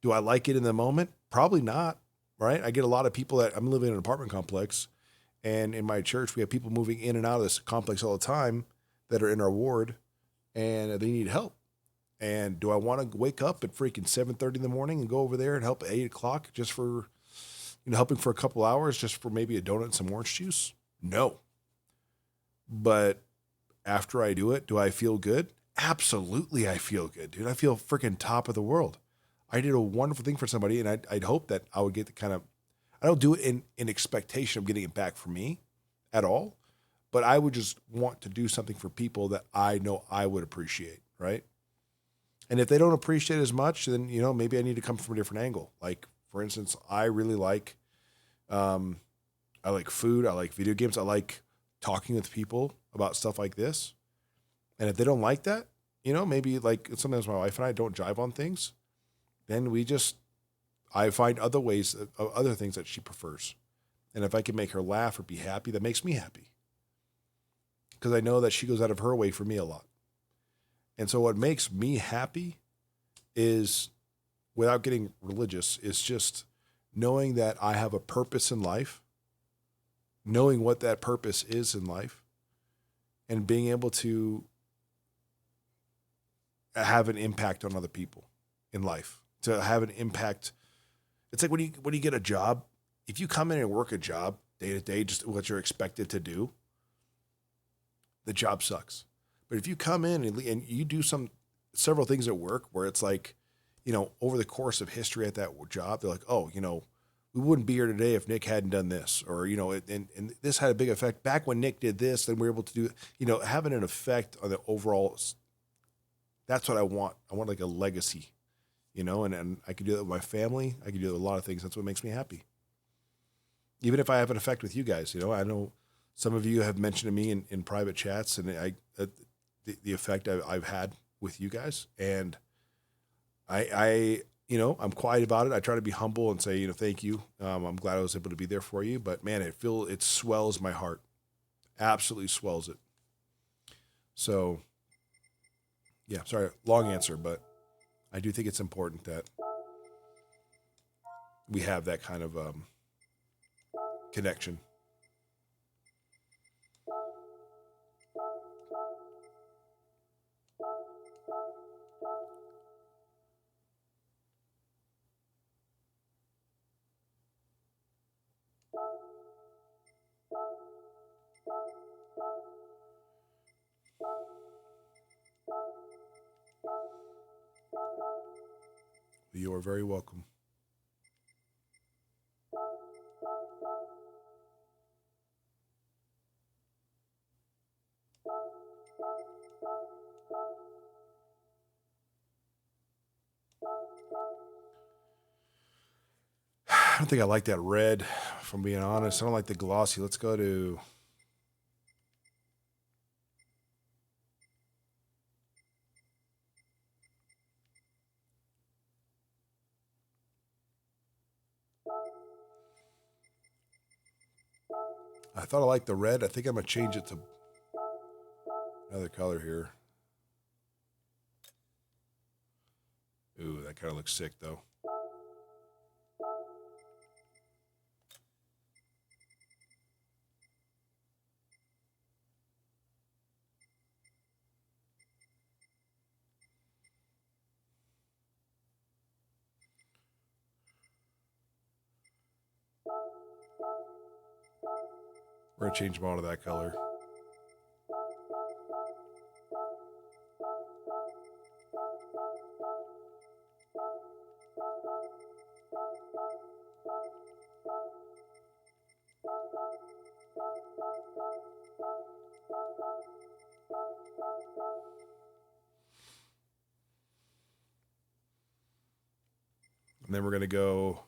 S1: Do I like it in the moment? Probably not, right? I get a lot of people that I'm living in an apartment complex, and in my church, we have people moving in and out of this complex all the time that are in our ward, and they need help. And do I want to wake up at freaking 7:30 in the morning and go over there and help at 8 o'clock just for, helping for a couple hours just for maybe a donut and some orange juice? No. But after I do it, do I feel good? Absolutely, I feel good, dude. I feel freaking top of the world. I did a wonderful thing for somebody, and I'd hope that I would get the kind of, I don't do it in expectation of getting it back for me at all, but I would just want to do something for people that I know I would appreciate, right? And if they don't appreciate it as much, then, maybe I need to come from a different angle. Like, for instance, I really like, I like food. I like video games. I like talking with people about stuff like this. And if they don't like that, maybe like sometimes my wife and I don't jive on things, then I find other ways, other things that she prefers. And if I can make her laugh or be happy, that makes me happy. Because I know that she goes out of her way for me a lot. And so what makes me happy is, without getting religious, is just knowing that I have a purpose in life, knowing what that purpose is in life, and being able to have an impact on other people in life, to have an impact. It's like when you get a job, if you come in and work a job day to day, just what you're expected to do, the job sucks. But if you come in and you do several things at work where it's like, over the course of history at that job, they're like, oh, we wouldn't be here today if Nick hadn't done this, or, and this had a big effect. Back when Nick did this, then we were able to do, having an effect on the overall. That's what I want. I want like a legacy, and I can do that with my family. I can do that with a lot of things. That's what makes me happy. Even if I have an effect with you guys, I know some of you have mentioned to me in private chats, and the effect I've had with you guys, and I'm quiet about it. I try to be humble and say, thank you. I'm glad I was able to be there for you, but man, it swells my heart, absolutely swells it. So yeah, sorry, long answer, but I do think it's important that we have that kind of connection. You are very welcome. I don't think I like that red, if I'm being honest. I don't like the glossy. Let's go to... I thought I liked the red. I think I'm going to change it to another color here. Ooh, that kind of looks sick, though. We're going to change them all to that color. And then we're going to go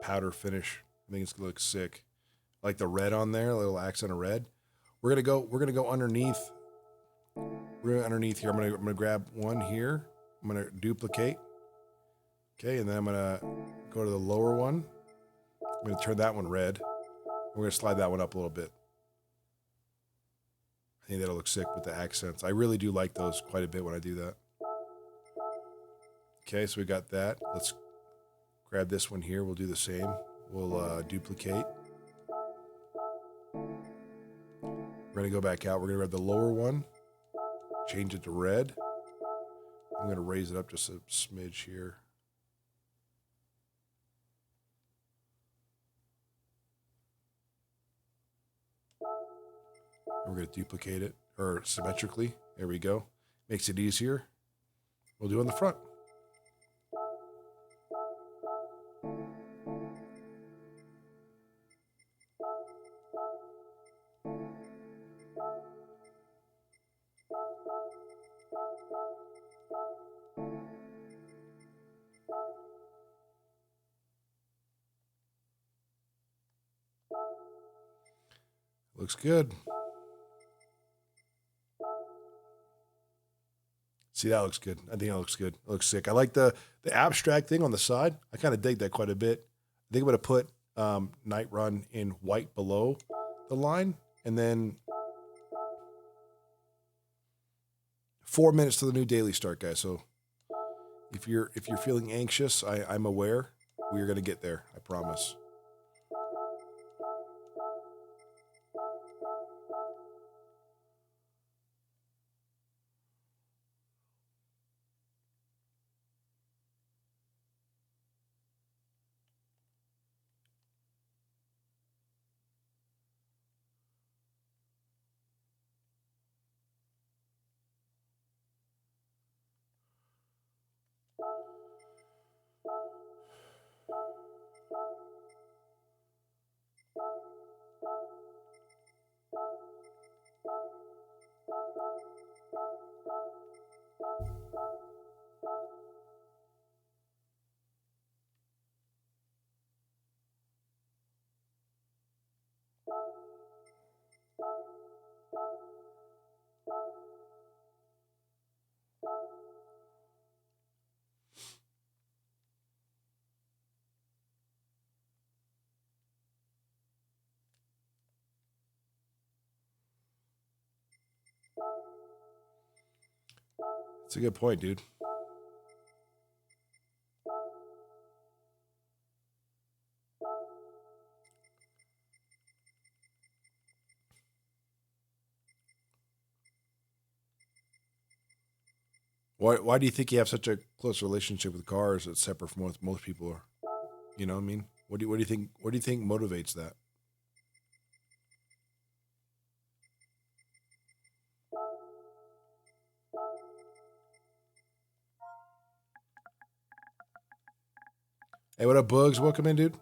S1: powder finish. I think it's going to look sick. Like the red on there, a little accent of red. We're going to go underneath. We're going to underneath here. I'm going to grab one here. I'm going to duplicate. Okay, and then I'm going to go to the lower one. I'm going to turn that one red. We're going to slide that one up a little bit. I think that'll look sick with the accents. I really do like those quite a bit when I do that. Okay, so we got that. Let's grab this one here. We'll do the same. We'll duplicate. We're going to go back out. We're going to grab the lower one. Change it to red. I'm going to raise it up just a smidge here. We're going to duplicate it, or symmetrically. There we go. Makes it easier. We'll do it on the front. Looks good. See, that looks good. I think that looks good. It looks sick. I like the abstract thing on the side. I kind of dig that quite a bit. I think I'm going to put Night Run in white below the line. And then 4 minutes to the new daily start, guys. So if you're feeling anxious, I'm aware. We're going to get there. I promise. It's a good point, dude. Why do you think you have such a close relationship with cars that's separate from what most people are? You know what I mean? What do you think? What do you think motivates that? Hey, what up, Bugs? Welcome in, dude.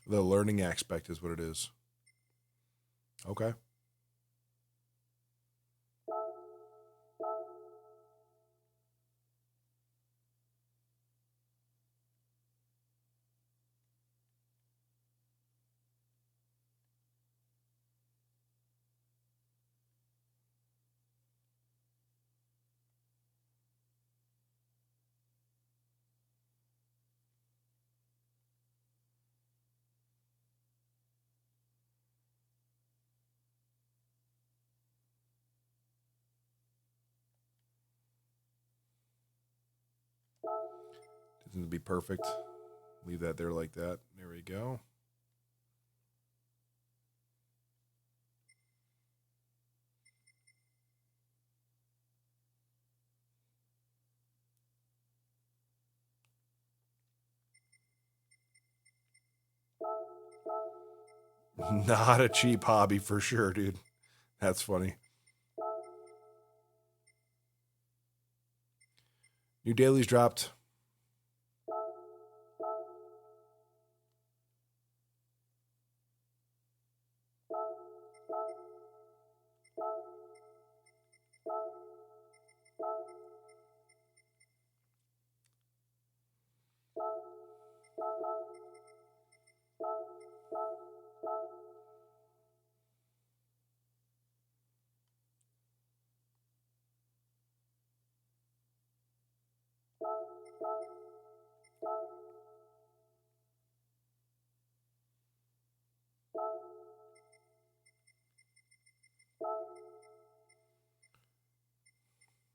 S1: The learning aspect is what it is. Okay. Doesn't be perfect. Leave that there like that. There we go. Not a cheap hobby for sure, dude. That's funny. New dailies dropped.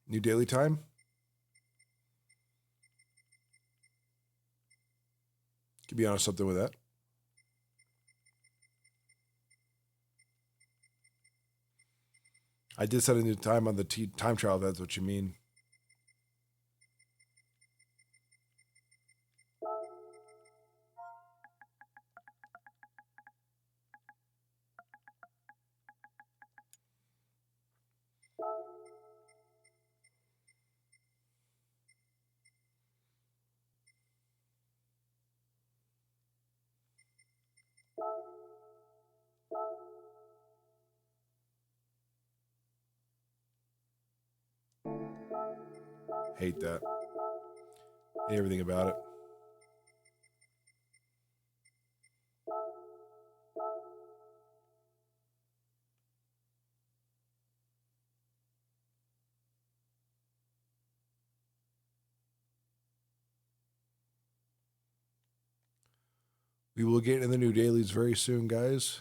S1: New daily time. Could be on something with that. I did set a new time on the time trial, if that's what you mean. Hate that. Hate everything about it. We will get in the new dailies very soon, guys.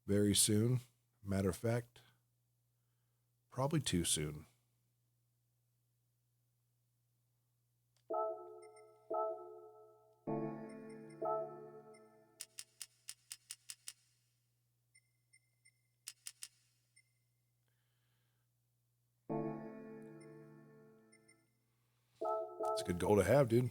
S1: Very soon. Matter of fact, probably too soon. It's a good goal to have, dude.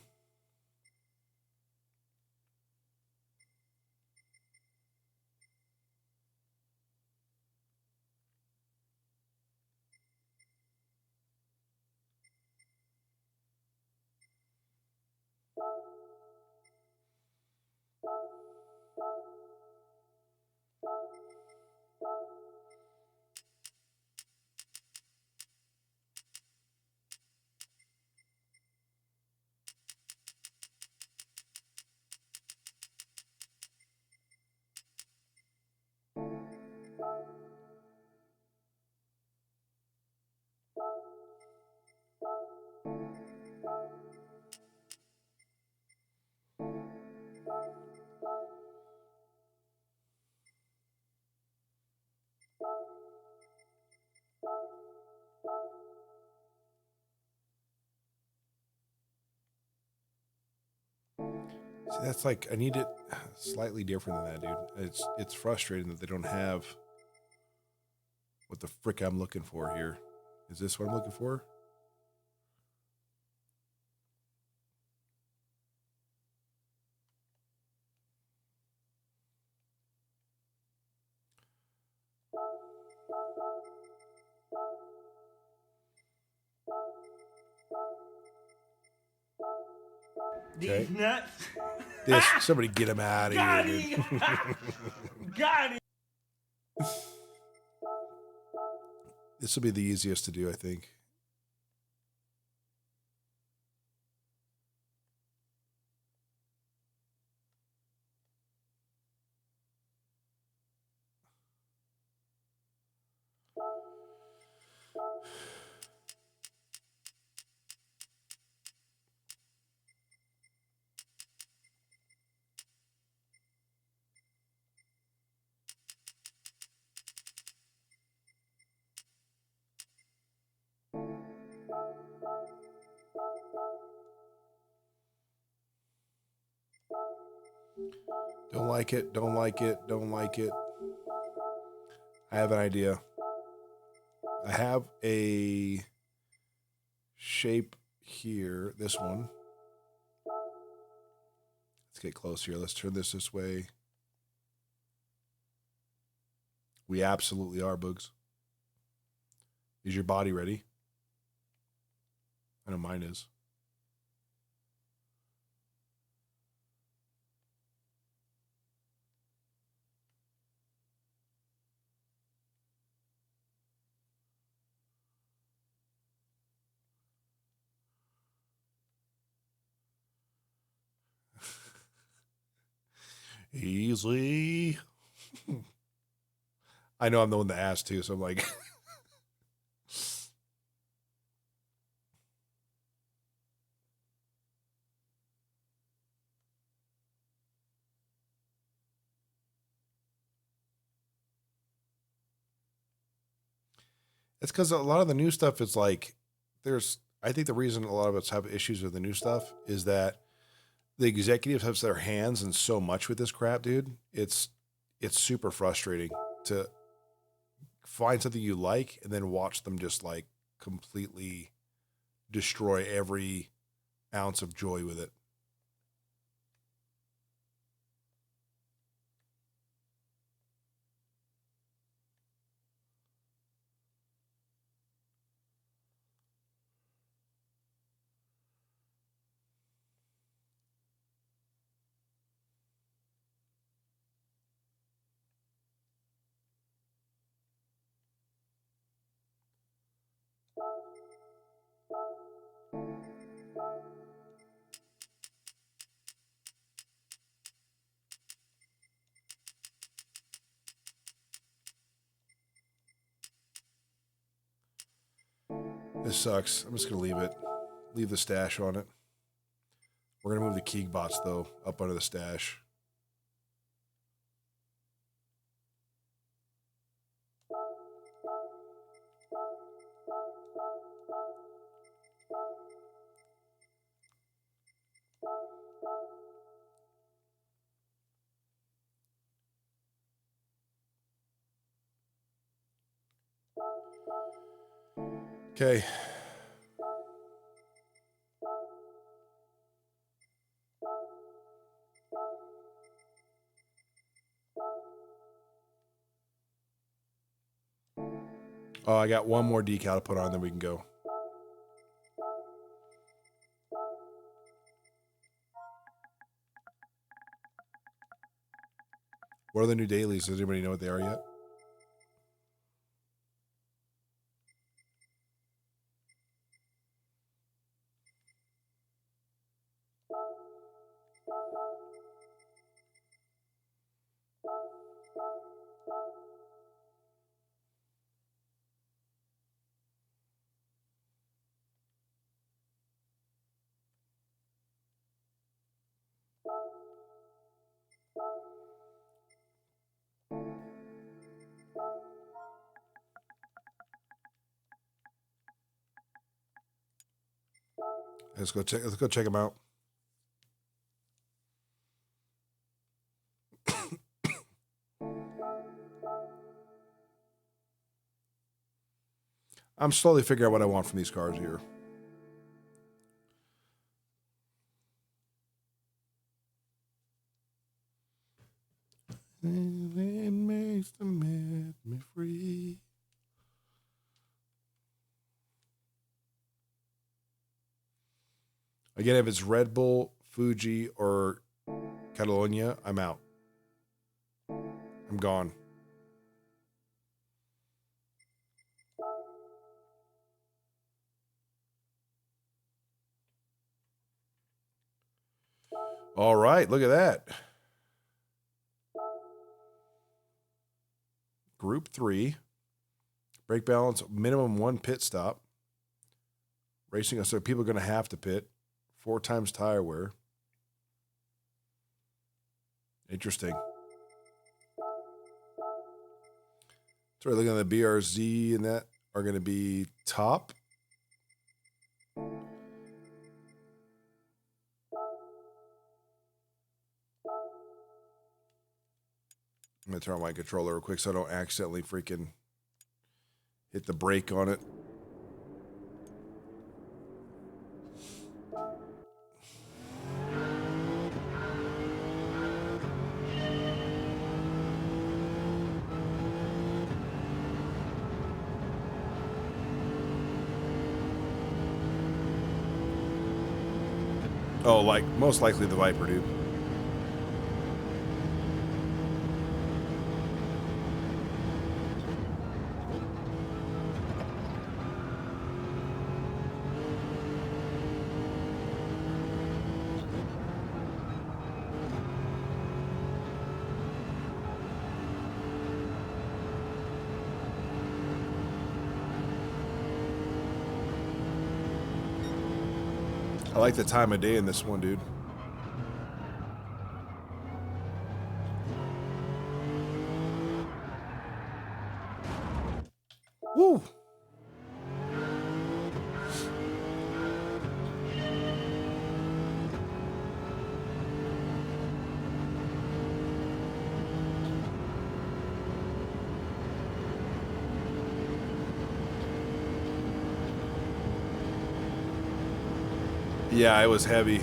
S1: See, that's like, I need it slightly different than that, dude. It's frustrating that they don't have what the frick I'm looking for here. Is this what I'm looking for? Okay.
S5: These nuts.
S1: This, somebody get him out of here, dude.
S4: Got him.
S1: This will be the easiest to do, I think. Don't like it, don't like it, don't like it. I have an idea. I have a shape here, this one. Let's get close here. Let's turn this way. We absolutely are, Boogs. Is your body ready? I know mine is. Easy. I know I'm the one that asked too, so I'm like... It's because a lot of the new stuff is like, I think the reason a lot of us have issues with the new stuff is that the executives have their hands in so much with this crap, dude. It's super frustrating to find something you like and then watch them just like completely destroy every ounce of joy with it. This sucks. I'm just going to leave it. Leave the stash on it. We're going to move the Keeg bots, though, up under the stash. Okay. Oh, I got one more decal to put on, then we can go. What are the new dailies? Does anybody know what they are yet? Let's go check them out. I'm slowly figuring out what I want from these cars here. It makes me free. Again, if it's Red Bull, Fuji, or Catalonia, I'm out. I'm gone. All right, look at that. Group 3. Brake balance, minimum 1 pit stop. Racing, so people are going to have to pit. 4 times tire wear. Interesting. So we're looking at the BRZ and that are going to be top. I'm going to turn on my controller real quick so I don't accidentally freaking hit the brake on it. Oh, like, most likely the Viper, dude. I like the time of day in this one, dude. Woo! Yeah, it was heavy.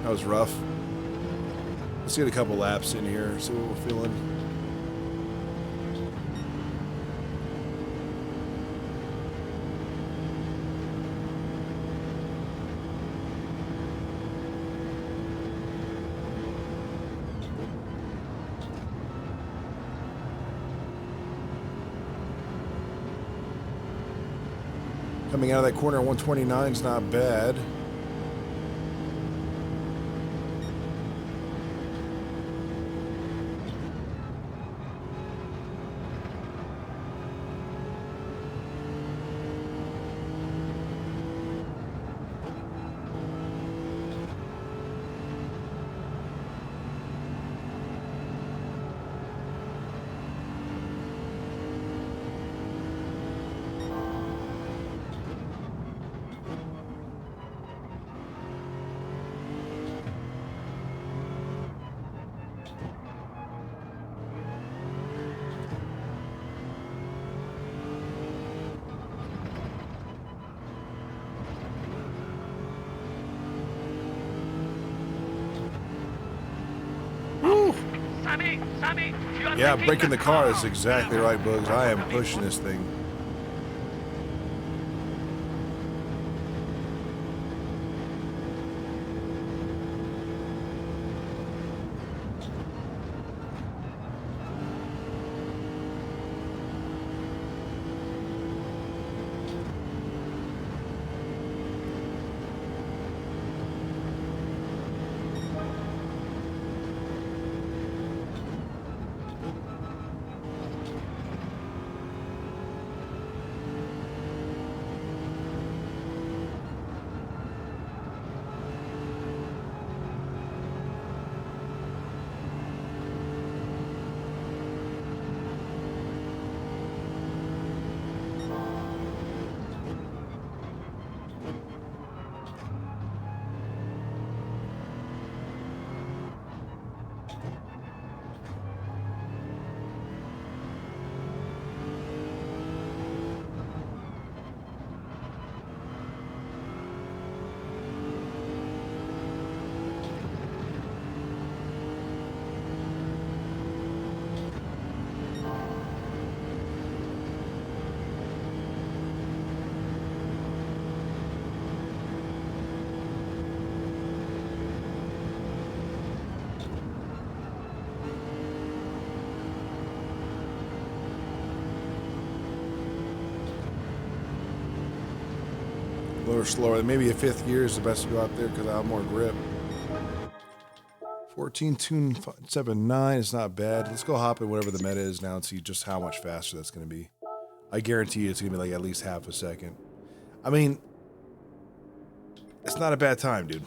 S1: That was rough. Let's get a couple laps in here, see what we're feeling. Coming out of that corner, 129 is not bad. Yeah, breaking the car is exactly right, Bugs. I am pushing this thing. little slower. Maybe a fifth gear is the best to go out there because I have more grip. 14.279 is not bad. Let's go hop in whatever the meta is now and see just how much faster that's going to be. I guarantee you it's going to be like at least half a second. I mean, it's not a bad time, dude.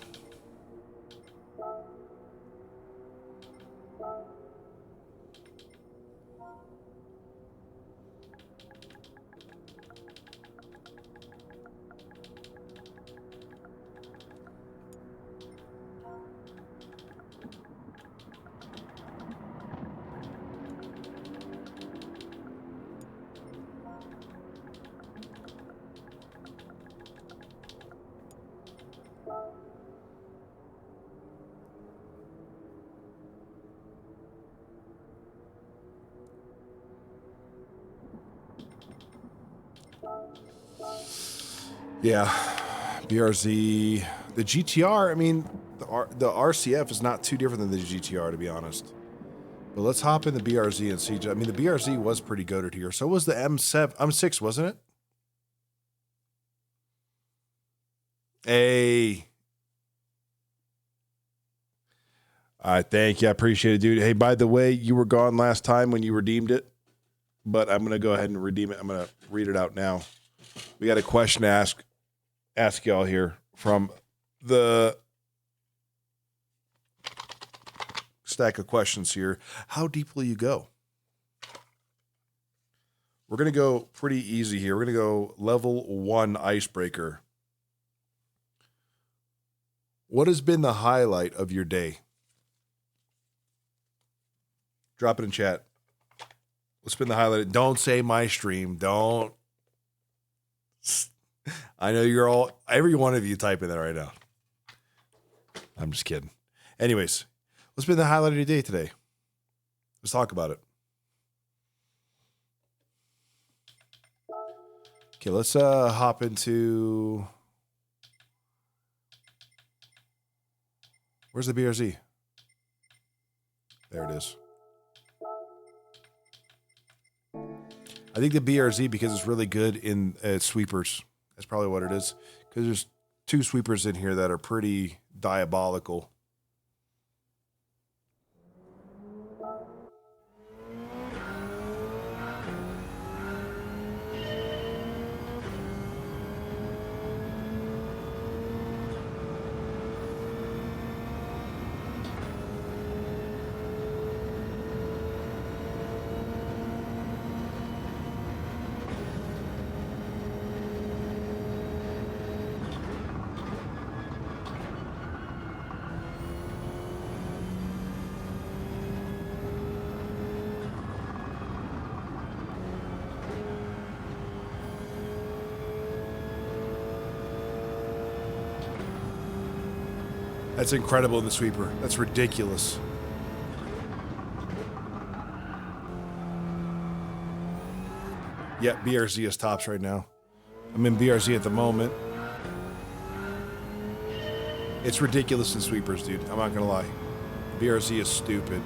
S1: Yeah, BRZ, the GTR. I mean, the RCF is not too different than the GTR, to be honest. But let's hop in the BRZ and see. I mean, the BRZ was pretty goated here. So was the M6, wasn't it? Hey. All right, thank you. I appreciate it, dude. Hey, by the way, you were gone last time when you redeemed it, but I'm going to go ahead and redeem it. I'm going to read it out now. We got a question to ask y'all here from the stack of questions here. How deep will you go? We're going to go pretty easy here. We're going to go level 1 icebreaker. What has been the highlight of your day? Drop it in chat. What's been the highlight? Don't say my stream. Don't. I know you're all, every one of you typing that right now. I'm just kidding. Anyways, what's been the highlight of your day today? Let's talk about it. Okay, let's hop into, where's the BRZ? There it is. I think the BRZ, because it's really good in sweepers. That's probably what it is. Because there's 2 sweepers in here that are pretty diabolical. That's incredible in the sweeper. That's ridiculous. Yeah, BRZ is tops right now. I'm in BRZ at the moment. It's ridiculous in sweepers, dude. I'm not going to lie. BRZ is stupid.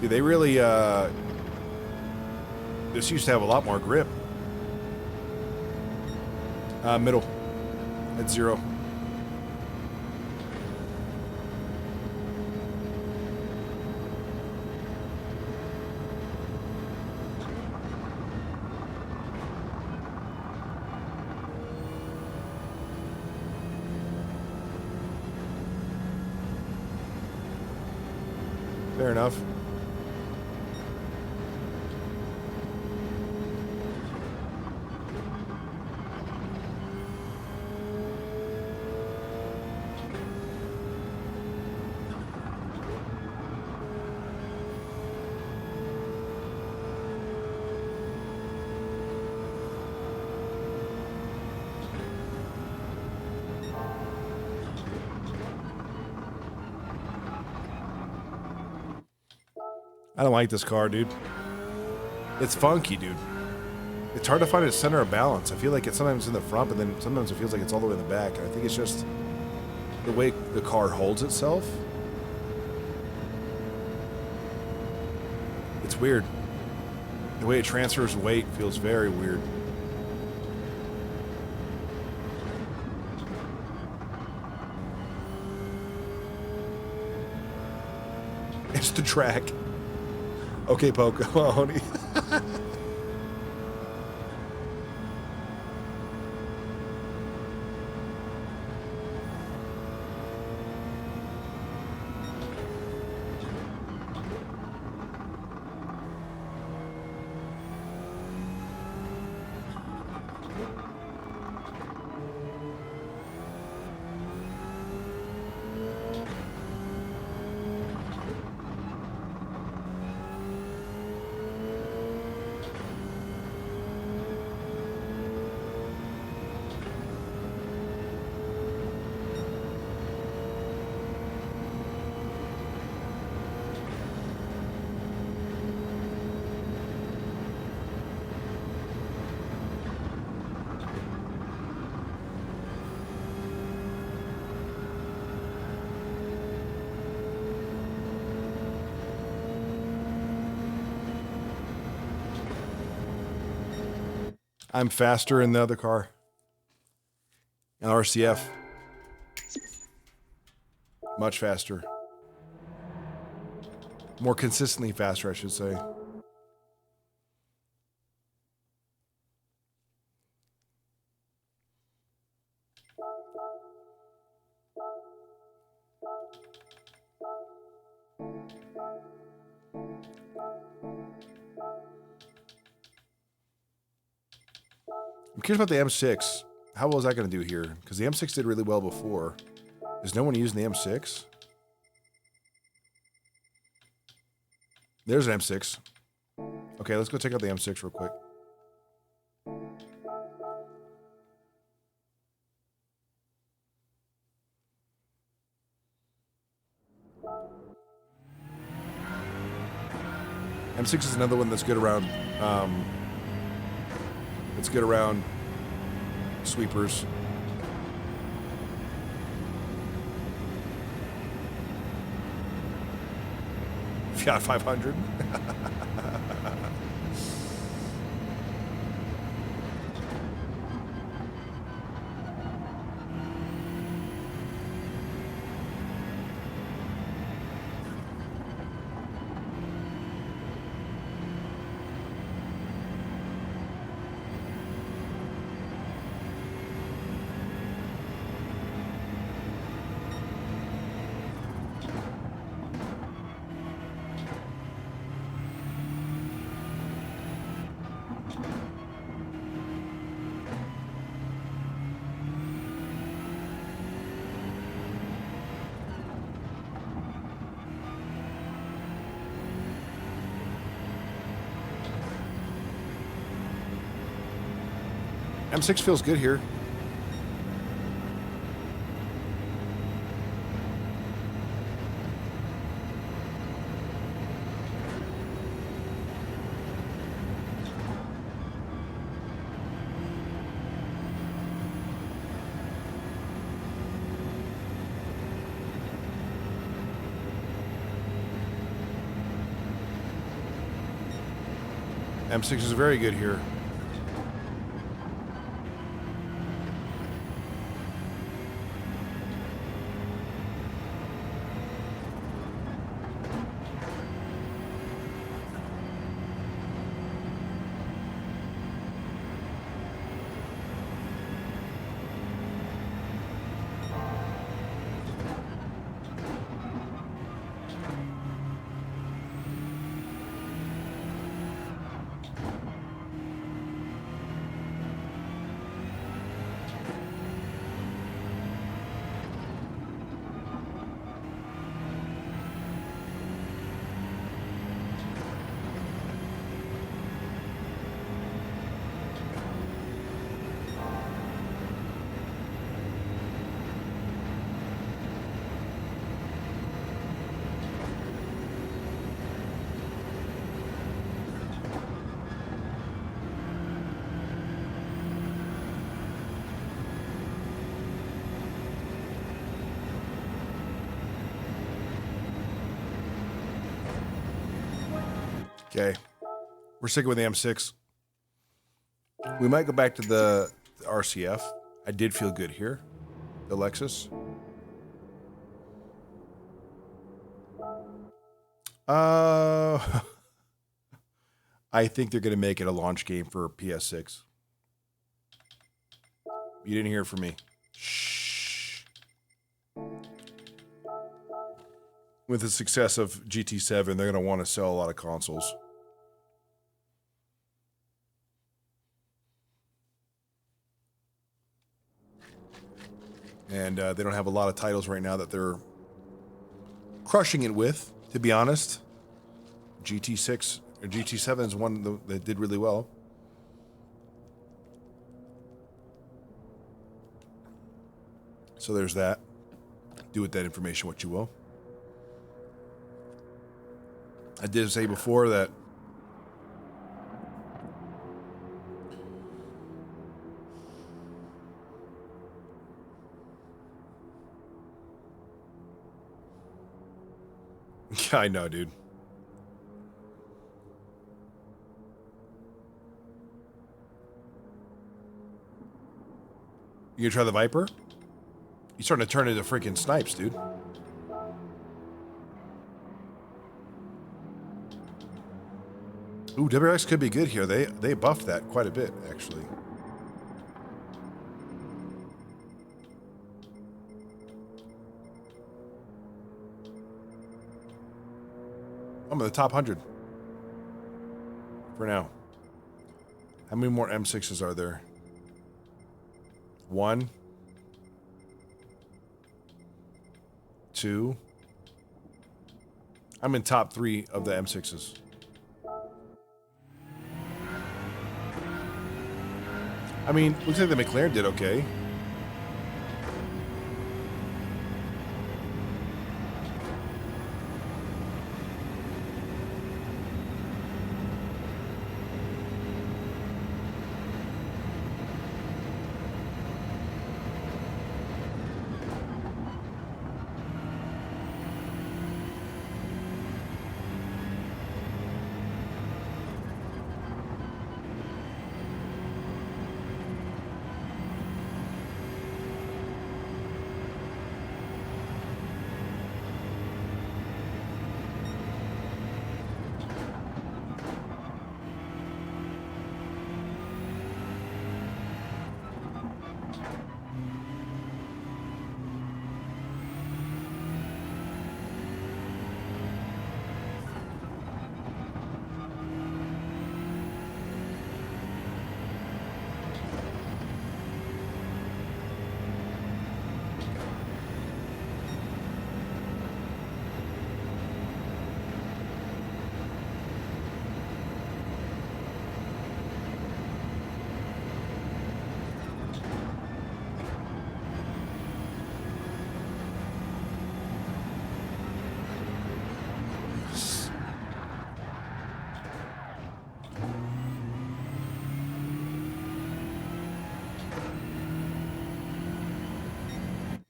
S1: Dude, they really, this used to have a lot more grip. Middle, at 0. Fair enough. I don't like this car, dude. It's funky, dude. It's hard to find a center of balance. I feel like it's sometimes in the front, but then sometimes it feels like it's all the way in the back. And I think it's just the way the car holds itself. It's weird. The way it transfers weight feels very weird. It's the track. Okay, Pokemon. I'm faster in the other car. An RCF. Much faster. More consistently faster, I should say. I'm curious about the M6. How well is that going to do here? Because the M6 did really well before. Is no one using the M6? There's an M6. Okay, let's go check out the M6 real quick. M6 is another one that's good around. It's good around sweepers. Fiat 500. M6 feels good here. M6 is very good here. Okay. We're sticking with the M6. We might go back to the RCF. I did feel good here. The Lexus. I think they're going to make it a launch game for PS6. You didn't hear from me. Shh. With the success of GT7, they're going to want to sell a lot of consoles. And they don't have a lot of titles right now that they're crushing it with, to be honest. GT6 or GT7 is one that did really well. So there's that. Do with that information what you will. I did say before that yeah, I know, dude. You gonna try the Viper? You're starting to turn into freaking snipes, dude. Ooh, WRX could be good here. They buffed that quite a bit, actually. I'm in the top 100 for now. How many more M6s are there? 1, 2. I'm in top 3 of the M6s. I mean, looks like the McLaren did okay.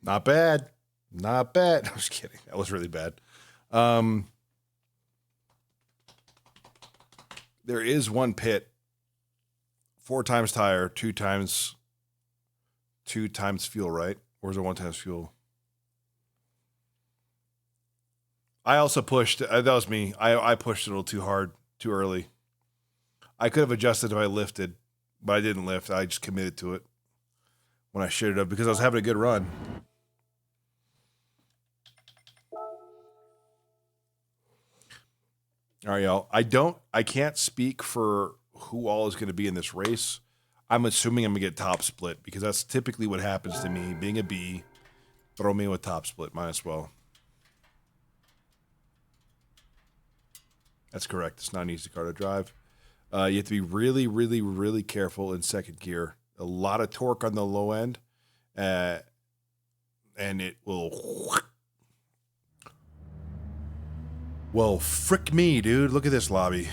S1: Not bad. Not bad. I was kidding. That was really bad. There is one pit. 4 times tire, 2 times fuel, right? Or is it 1 times fuel? I also pushed. That was me. I pushed it a little too hard, too early. I could have adjusted if I lifted, but I didn't lift. I just committed to it when I should have because I was having a good run. All right, y'all. I can't speak for who all is going to be in this race. I'm assuming I'm going to get top split because that's typically what happens to me. Being a B, throw me with top split. Might as well. That's correct. It's not an easy car to drive. You have to be really, really, really careful in second gear. A lot of torque on the low end. And it will... Well, frick me, dude. Look at this lobby.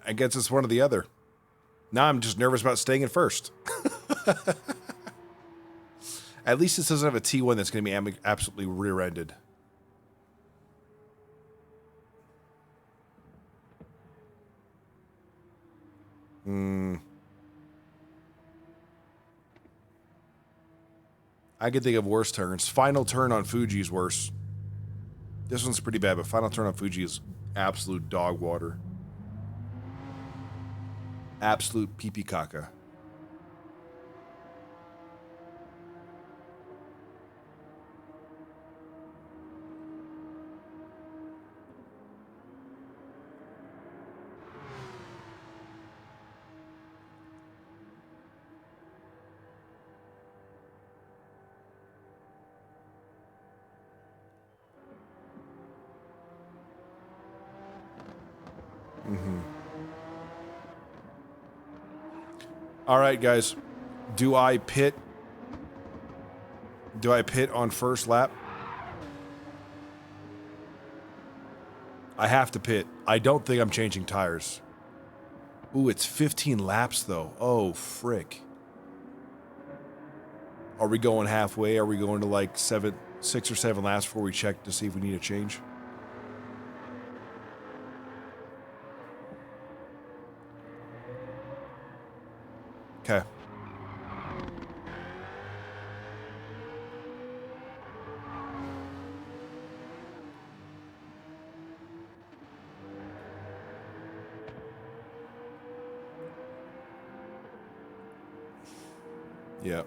S1: I guess it's one or the other. Now I'm just nervous about staying in first. At least this doesn't have a T1 that's going to be absolutely rear-ended. I could think of worse turns. Final turn on Fuji is worse. This one's pretty bad, but final turn on Fuji is absolute dog water. Absolute pee-pee caca. All right, guys. Do I pit? Do I pit on first lap? I have to pit. I don't think I'm changing tires. Ooh, it's 15 laps, though. Oh, frick. Are we going halfway? Are we going to like 6 or 7 laps before we check to see if we need a change? Okay. Yeah.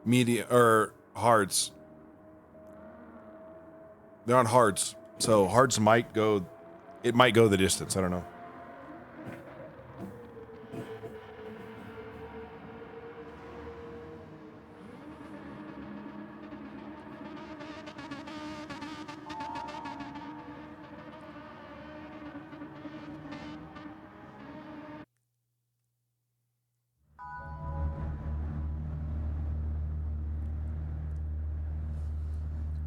S1: Medium or hards. They're on hards. So hards might go, it might go the distance. I don't know.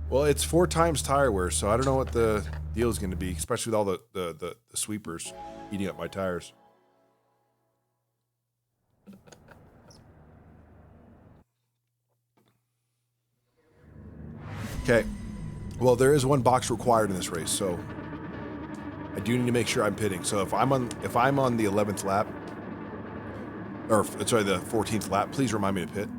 S1: Well, it's 4 times tire wear, so I don't know what the deal is going to be, especially with all the sweepers eating up my tires. Okay. Well, there is 1 box required in this race, so I do need to make sure I'm pitting. So if I'm on the 11th lap, or sorry, the 14th lap, please remind me to pit.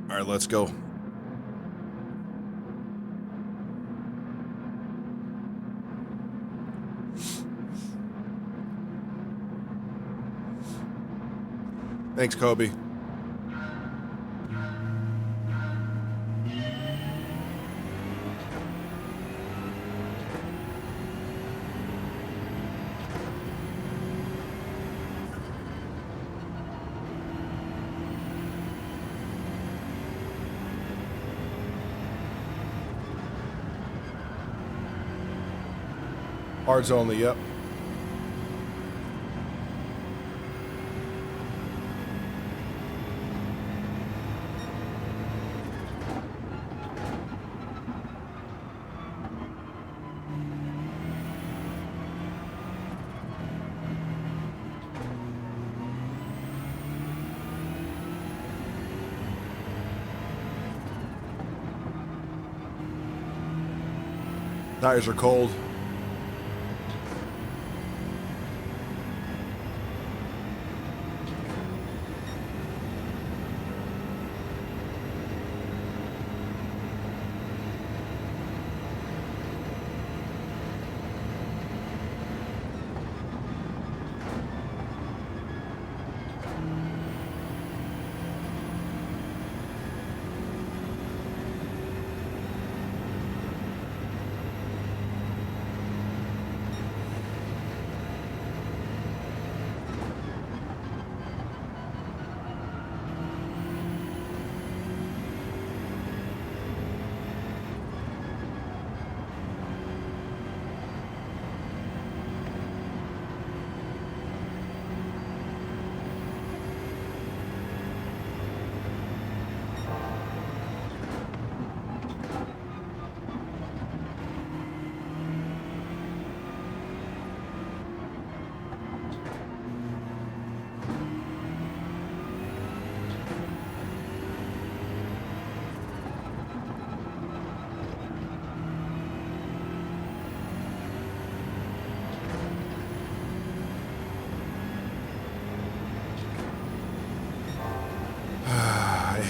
S1: All right, let's go. Thanks, Kobe. Hards only, yep. Tires are cold.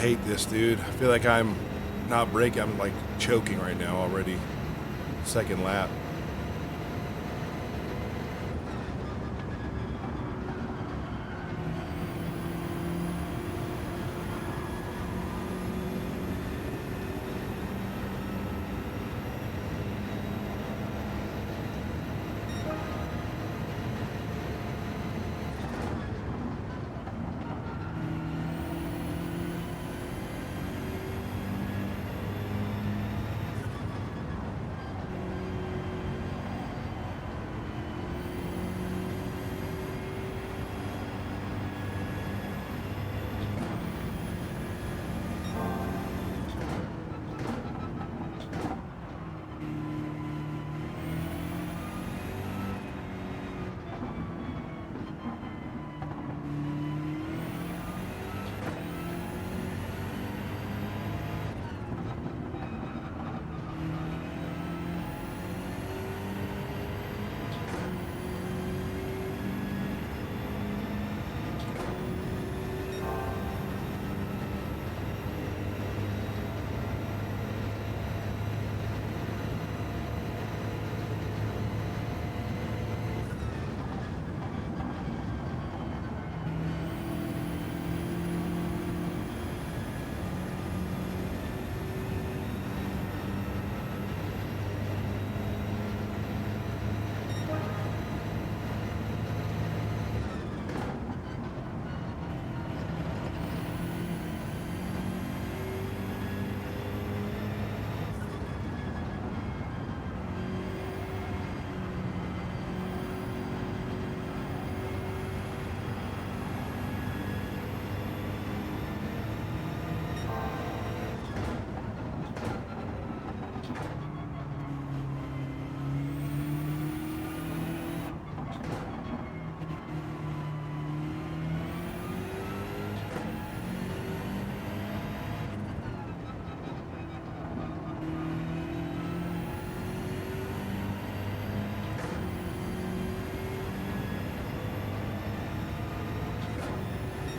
S1: hate this, dude. I feel like I'm not braking. I'm like choking right now already. Second lap.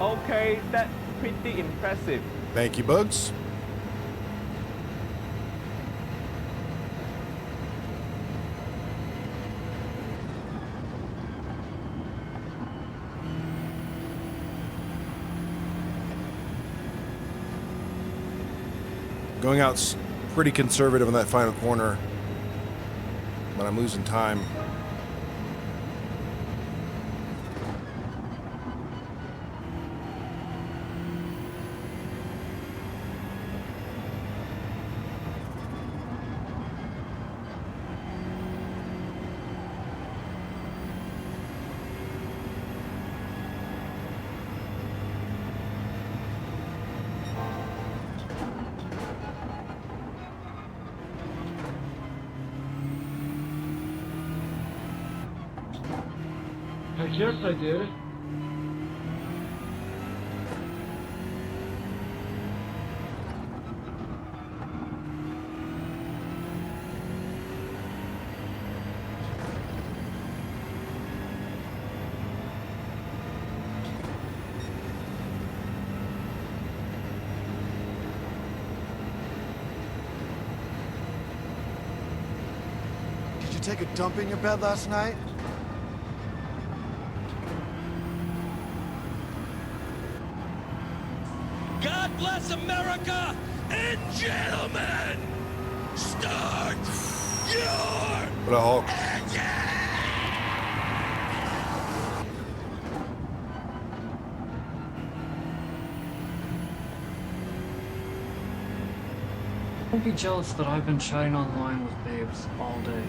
S5: Okay, that's pretty impressive.
S1: Thank you, Bugs. Going out pretty conservative in that final corner, but I'm losing time.
S6: Yes, I did.
S2: Did you take a dump in your bed last night?
S4: God bless America, and gentlemen, start your
S1: What a Hulk.
S6: Don't be jealous that I've been chatting online with babes all day.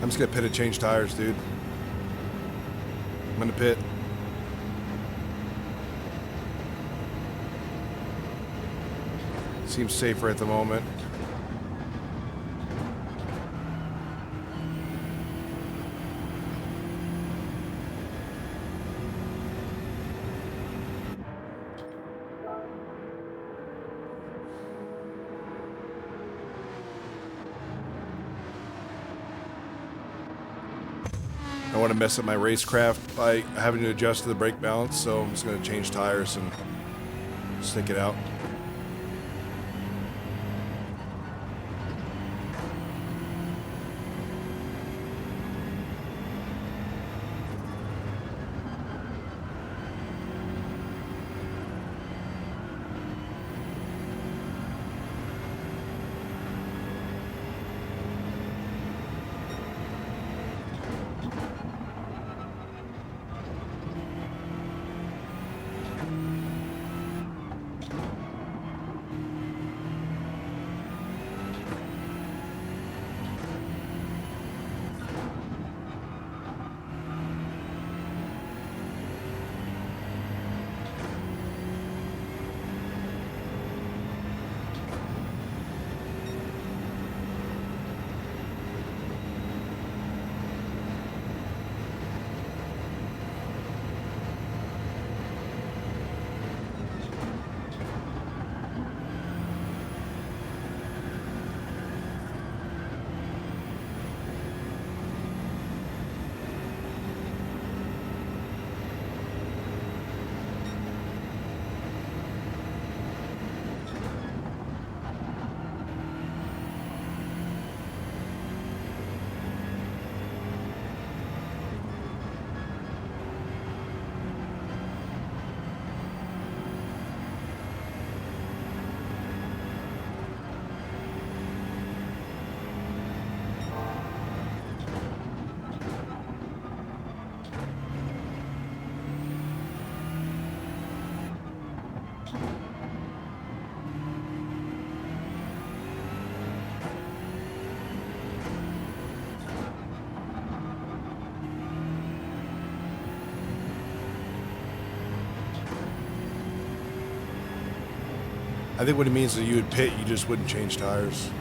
S1: I'm just gonna pit and change tires, dude. I'm gonna pit. Seems safer at the moment. I don't want to mess up my racecraft by having to adjust to the brake balance, so I'm just going to change tires and stick it out. I think what it means is that you would pit, you just wouldn't change tires.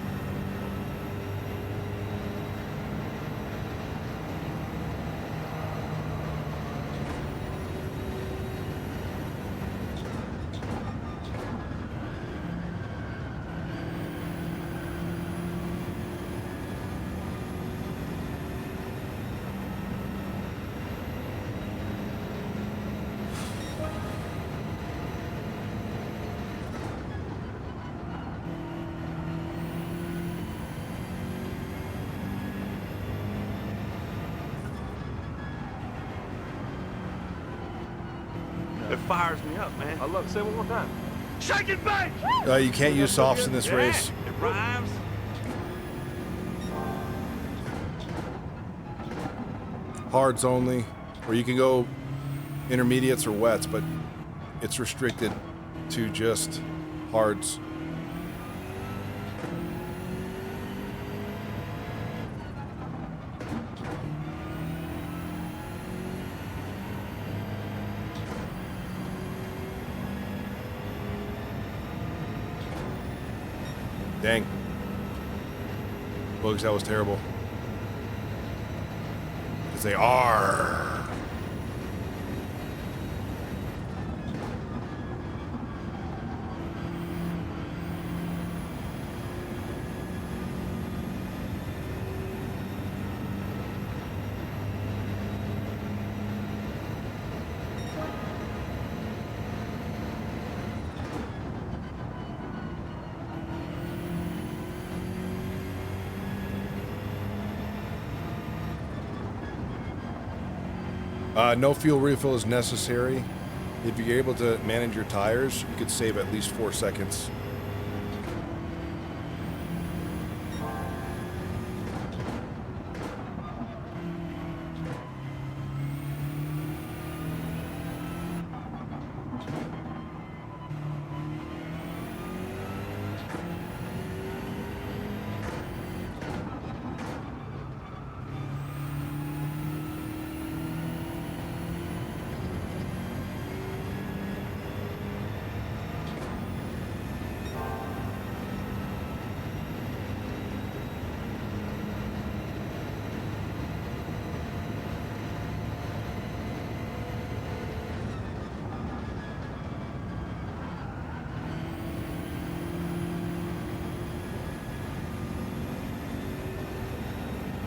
S4: It fires me up, man.
S5: I love. Say it one more time.
S4: Shake it back!
S1: You can't use softs in this race.
S4: It rhymes.
S1: Hards only, or you can go intermediates or wets, but it's restricted to just hards. Dang. Bugs, that was terrible. Because they are. No fuel refill is necessary. If you're able to manage your tires, you could save at least 4 seconds.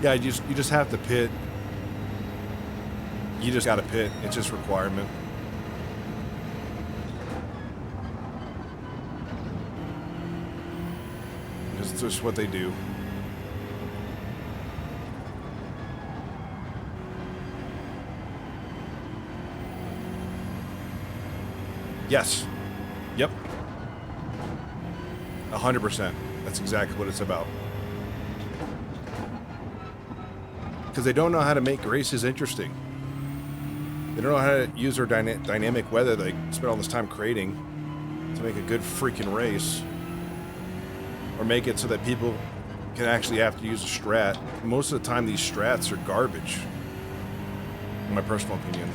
S1: Yeah, you just have to pit. You just got to pit. It's just requirement. It's just what they do. Yes. Yep. 100%. That's exactly what it's about. Because they don't know how to make races interesting. They don't know how to use their dynamic weather they spent all this time creating to make a good freaking race. Or make it so that people can actually have to use a strat. Most of the time, these strats are garbage, in my personal opinion.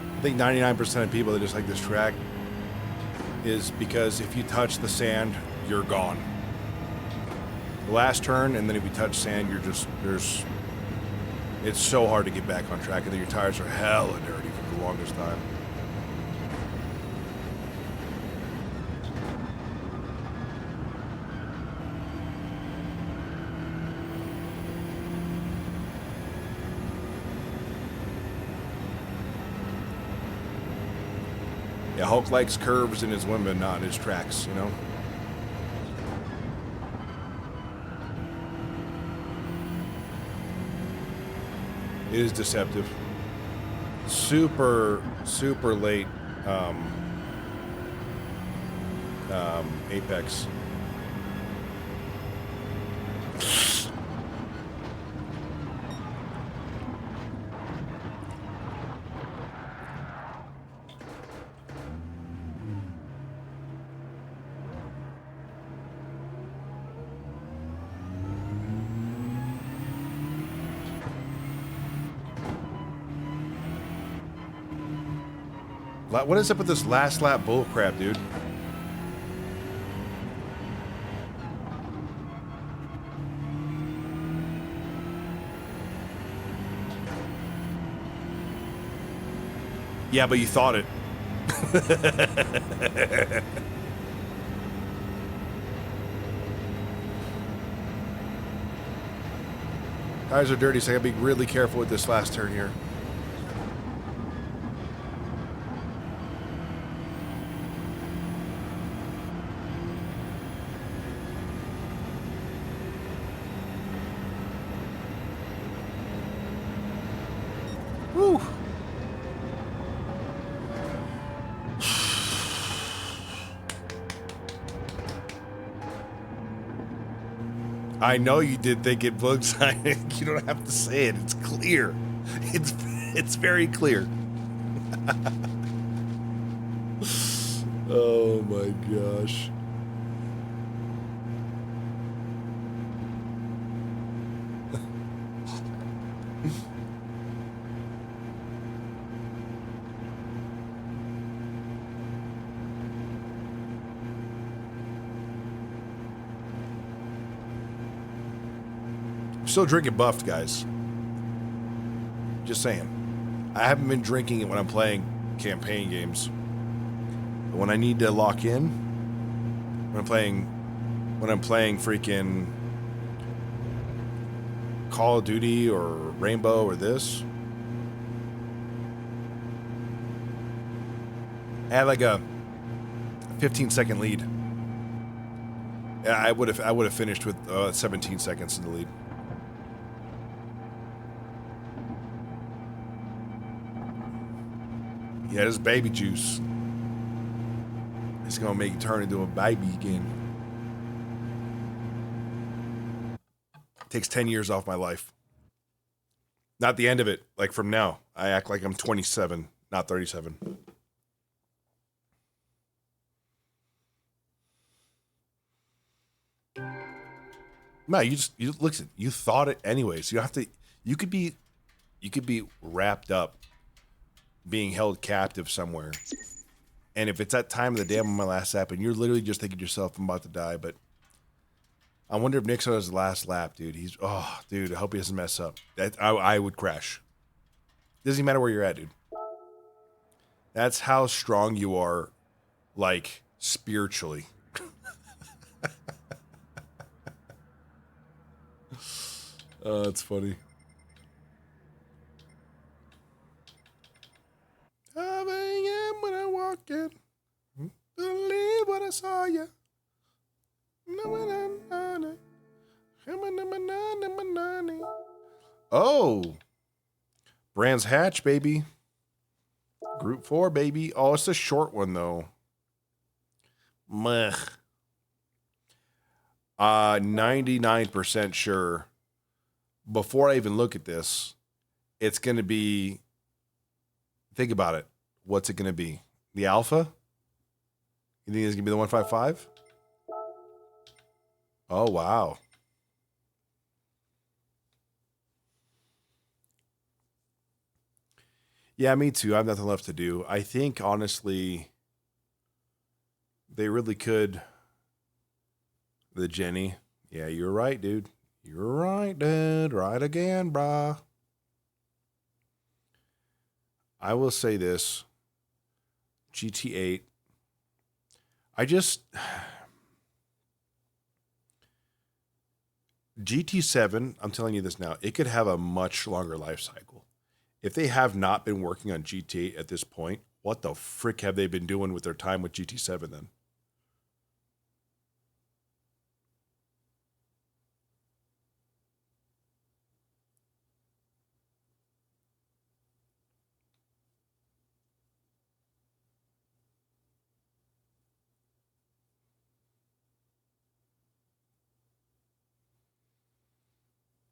S1: I think 99% of people that just like this track is because if you touch the sand, you're gone. The last turn, and then if you touch sand, you're just, it's so hard to get back on track, and then your tires are hella dirty for the longest time. Yeah, Hulk likes curves in his women, not in his tracks, you know? It is deceptive. Super, super late Apex. What is up with this last lap bullcrap, dude? Yeah, but you thought it. Tires are dirty, so I gotta be really careful with this last turn here. I know you did think it looks like you don't have to say it. It's clear. It's very clear. Oh my gosh. Still drinking buffed, guys. Just saying. I haven't been drinking it when I'm playing campaign games. But when I need to lock in, when I'm playing freaking Call of Duty or Rainbow or this, I had like a 15-second lead. Yeah, I would have finished with 17 seconds in the lead. Yeah, this baby juice. It's gonna make you turn into a baby again. Takes 10 years off my life. Not the end of it. Like from now, I act like I'm 27, not 37. No, you listen. You thought it anyways. You have to. You could be wrapped up, being held captive somewhere. And if it's that time of the day I'm on my last lap, and you're literally just thinking to yourself, I'm about to die, but I wonder if Nick's on his last lap, dude. Dude, I hope he doesn't mess up. I would crash. Doesn't matter where you're at, dude. That's how strong you are, like, spiritually. Oh, that's funny. I am when I walk in. Believe what I saw you. Oh. Brands Hatch, baby. Group 4, baby. Oh, it's a short one, though. Meh. 99% sure. Before I even look at this, it's going to be... Think about it. What's it going to be? The Alpha? You think it's going to be the 155? Oh, wow. Yeah, me too. I have nothing left to do. I think, honestly, they really could. The Jenny. Yeah, you're right, dude. You're right, dude. Right again, brah. I will say this. GT8. GT7, I'm telling you this now, it could have a much longer life cycle. If they have not been working on GT8 at this point, what the frick have they been doing with their time with GT7 then?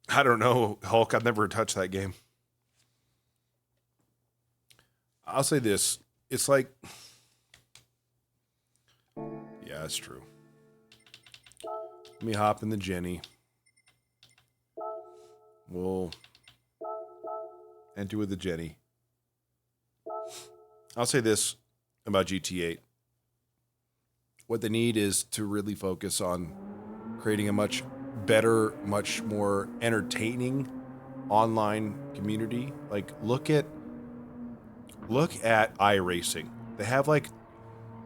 S1: I don't know, Hulk. I've never touched that game. I'll say this. It's like... Yeah, that's true. Let me hop in the Jenny. We'll enter with the Jenny. I'll say this about GT8. What they need is to really focus on creating a much better, much more entertaining online community. Like, look at iRacing. They have like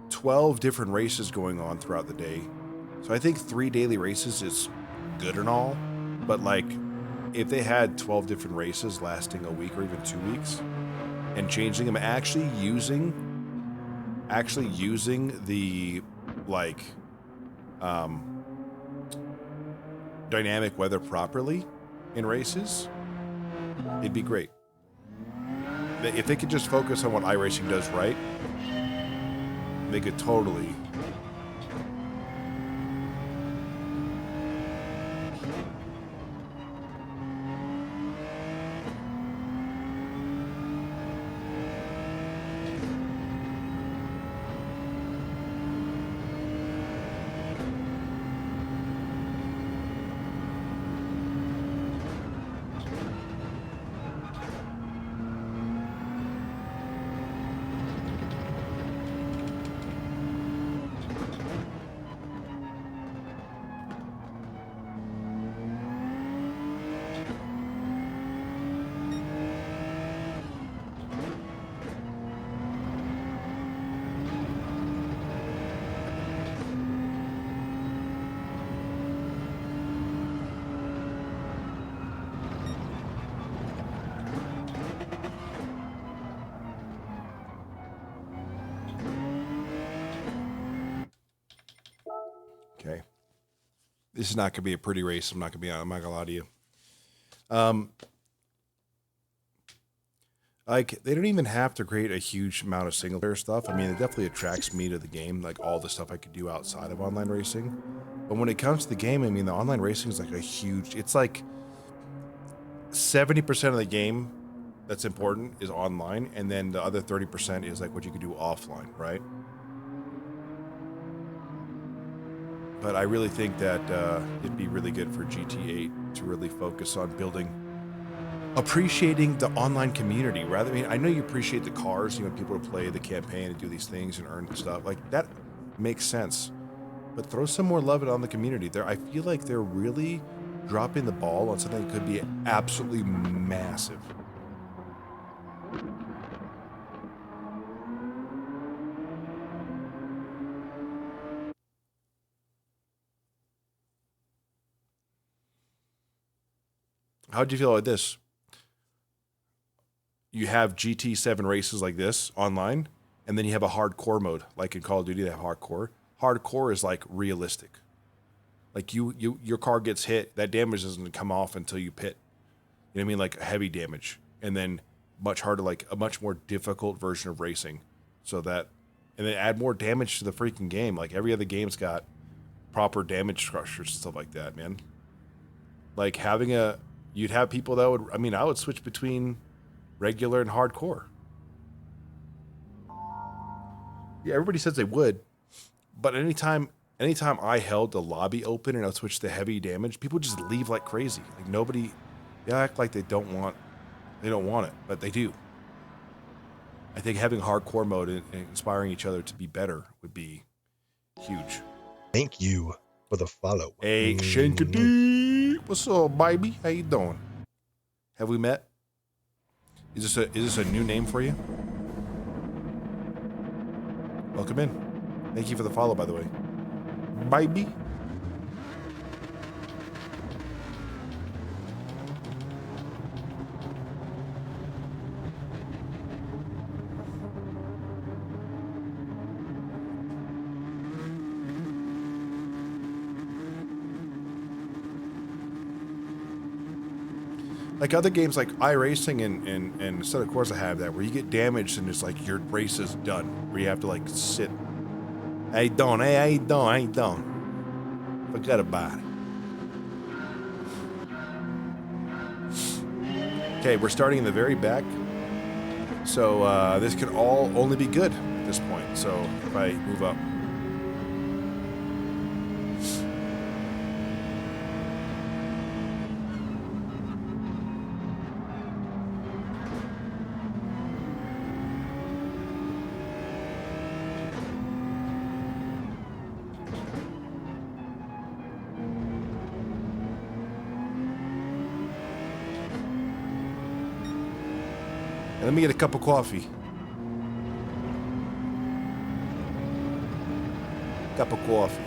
S1: 12 different races going on throughout the day. So I think 3 daily races is good and all, but like if they had 12 different races lasting a week or even 2 weeks and changing them, actually using the like dynamic weather properly in races, it'd be great. If they could just focus on what iRacing does right, they could totally. This is not going to be a pretty race. I'm not going to lie to you. Like, they don't even have to create a huge amount of single player stuff. I mean, it definitely attracts me to the game, like all the stuff I could do outside of online racing. But when it comes to the game, I mean, the online racing is like a huge, it's like 70% of the game that's important is online, and then the other 30% is like what you can do offline, right? But I really think that it'd be really good for GT8 to really focus on appreciating the online community. Rather, I mean, I know you appreciate the cars, you know, people to play the campaign and do these things and earn stuff. Like, that makes sense. But throw some more love on the community. I feel like they're really dropping the ball on something that could be absolutely massive. How'd you feel about this? You have GT7 races like this online, and then you have a hardcore mode, like in Call of Duty. They have hardcore. Hardcore is like realistic. Like your car gets hit, that damage doesn't come off until you pit. You know what I mean? Like heavy damage, and then much harder, like a much more difficult version of racing. So that, and then add more damage to the freaking game. Like every other game's got proper damage structures and stuff like that, man. Like having you'd have people that would, I mean, I would switch between regular and hardcore. Yeah, everybody says they would, but anytime I held the lobby open and I would switch to heavy damage, people just leave like crazy. Like nobody, they act like they don't want it, but they do. I think having hardcore mode and inspiring each other to be better would be huge.
S7: Thank you for the follow.
S1: Hey, Shankady, what's up, baby? How you doing? Have we met? Is this a new name for you? Welcome in. Thank you for the follow, by the way. Baby. Like other games like iRacing and instead of course I have that where you get damaged and it's like your race is done. Where you have to like sit. How you doing? Hey, how you doing? How you doing? Forget about it. Okay, we're starting in the very back. So this can all only be good at this point. So if I move up. Let me get a cup of coffee. Cup of coffee.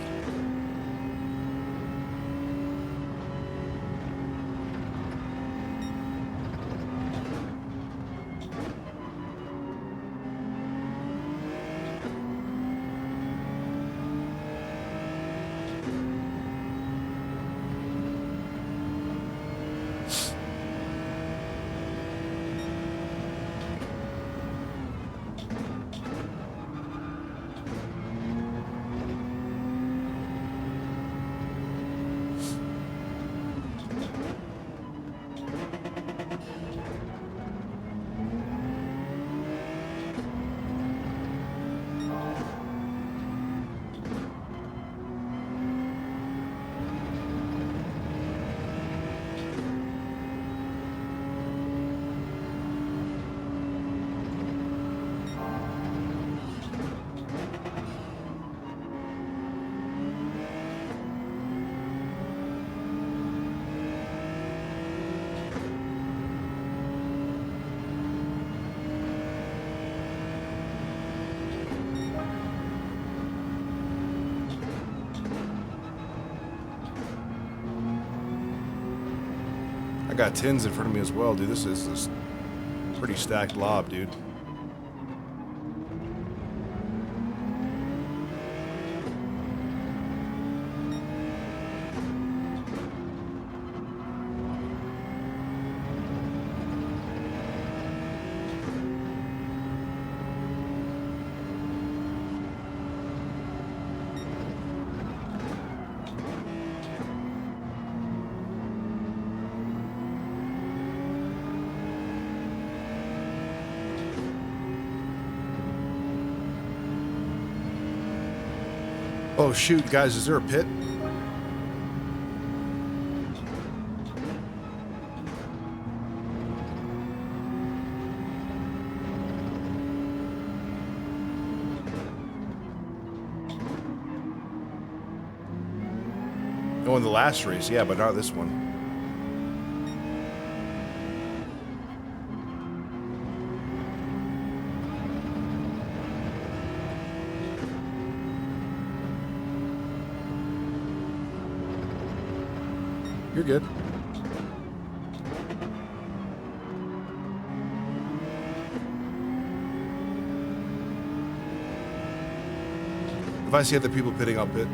S1: I got 10s in front of me as well, dude. This is this pretty stacked lob, dude. Oh shoot, guys, is there a pit? Oh, in the last race, yeah, but not this one. You're good. If I see other people pitting, I'll pit.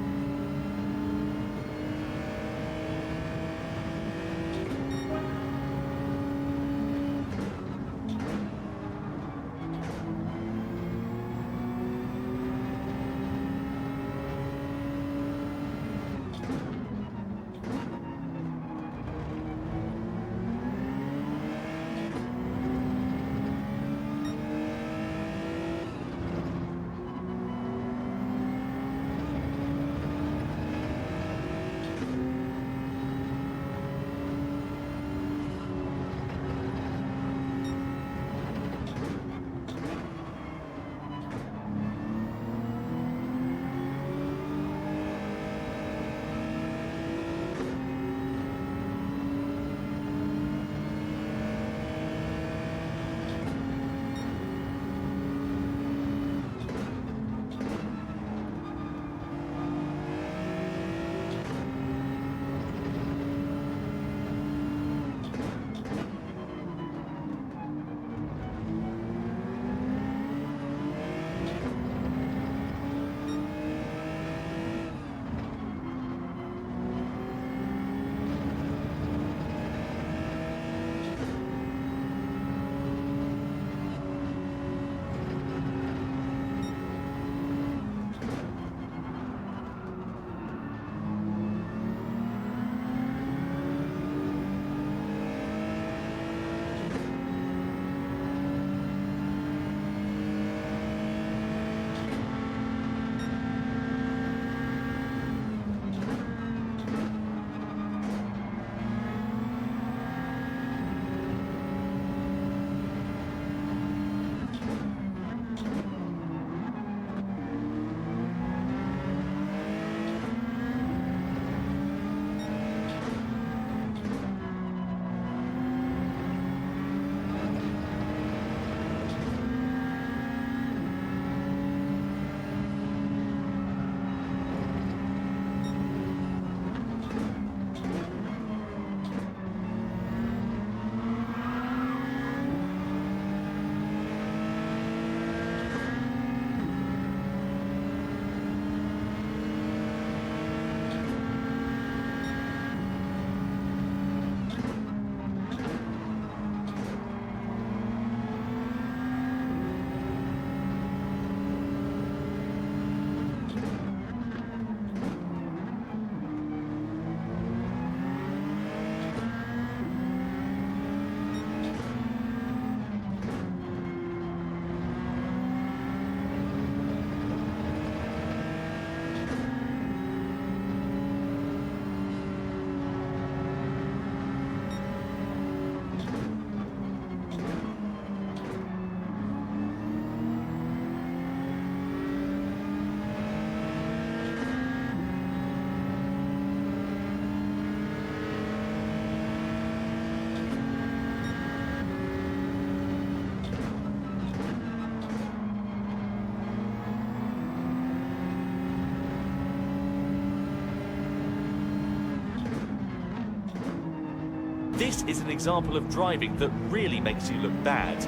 S8: This is an example of driving that really makes you look bad.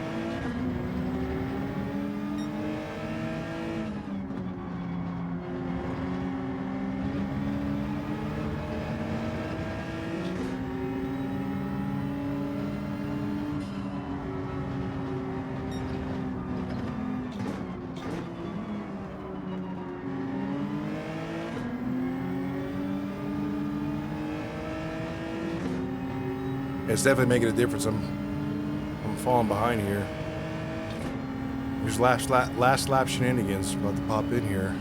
S1: It's definitely making a difference. I'm falling behind here. There's last lap shenanigans about to pop in here.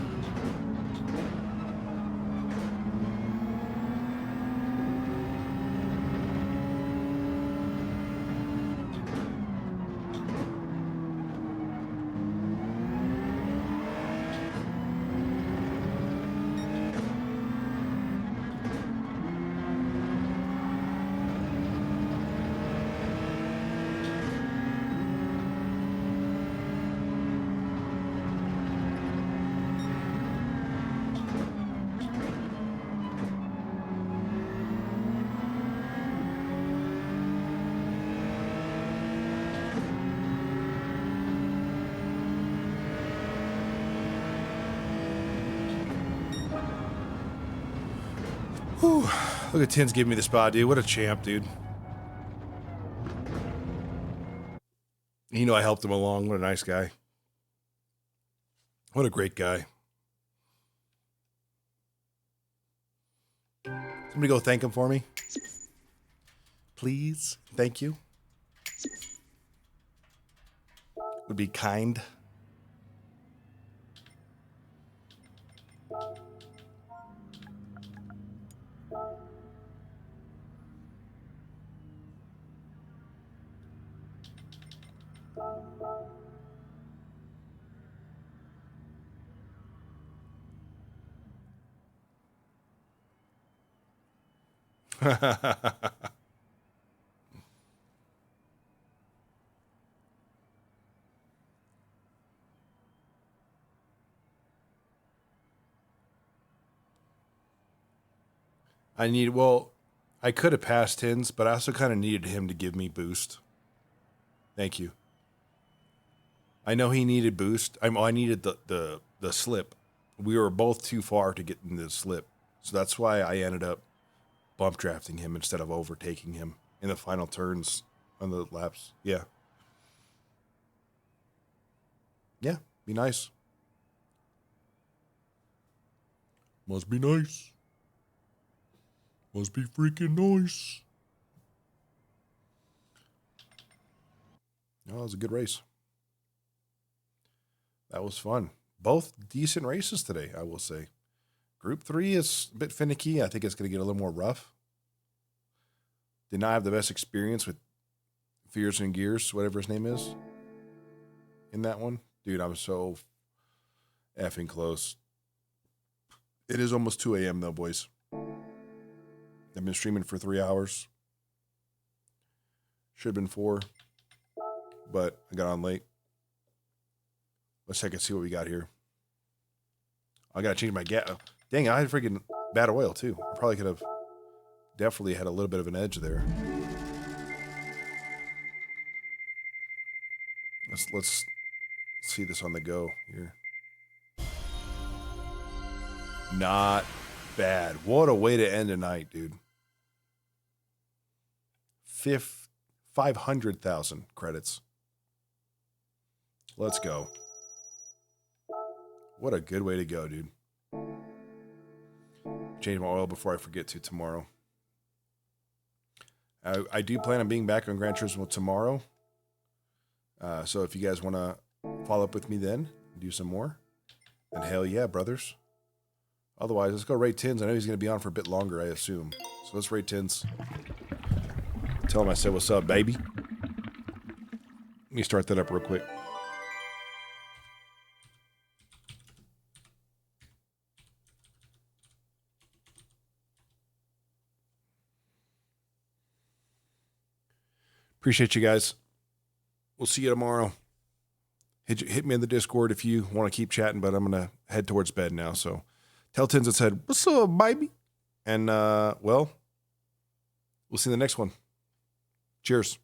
S1: Whew. Look at Tins giving me the spot, dude. What a champ, dude. You know I helped him along. What a nice guy. What a great guy. Somebody go thank him for me. Please. Thank you. Would be kind. I could have passed Tins, but I also kind of needed him to give me boost. Thank you. I know he needed boost. I needed the slip. We were both too far to get in the slip. So that's why I ended up bump drafting him instead of overtaking him in the final turns on the laps. Yeah. Yeah, be nice. Must be nice. Must be freaking nice. Oh, that was a good race. That was fun. Both decent races today, I will say. Group 3 is a bit finicky. I think it's going to get a little more rough. Did not have the best experience with Fears and Gears, whatever his name is, in that one. Dude, I'm so effing close. It is almost 2 a.m. though, boys. I've been streaming for 3 hours. Should have been 4, but I got on late. Let's check and see what we got here. I got to change my gas. Dang, I had freaking bad oil too. I probably could have definitely had a little bit of an edge there. Let's see this on the go here. Not bad. What a way to end a night, dude. 500,000 credits. Let's go. What a good way to go, dude. Change my oil before I forget to tomorrow. I do plan on being back on Gran Turismo tomorrow. So if you guys want to follow up with me then, do some more, then hell yeah, brothers. Otherwise, let's go rate Tins. I know he's going to be on for a bit longer, I assume. So let's rate Tins. Tell him I said, what's up, baby? Let me start that up real quick. Appreciate you guys. We'll see you tomorrow. Hit me in the Discord if you want to keep chatting, but I'm going to head towards bed now. So tell Tins I said, what's up, baby? And, well, we'll see you in the next one. Cheers.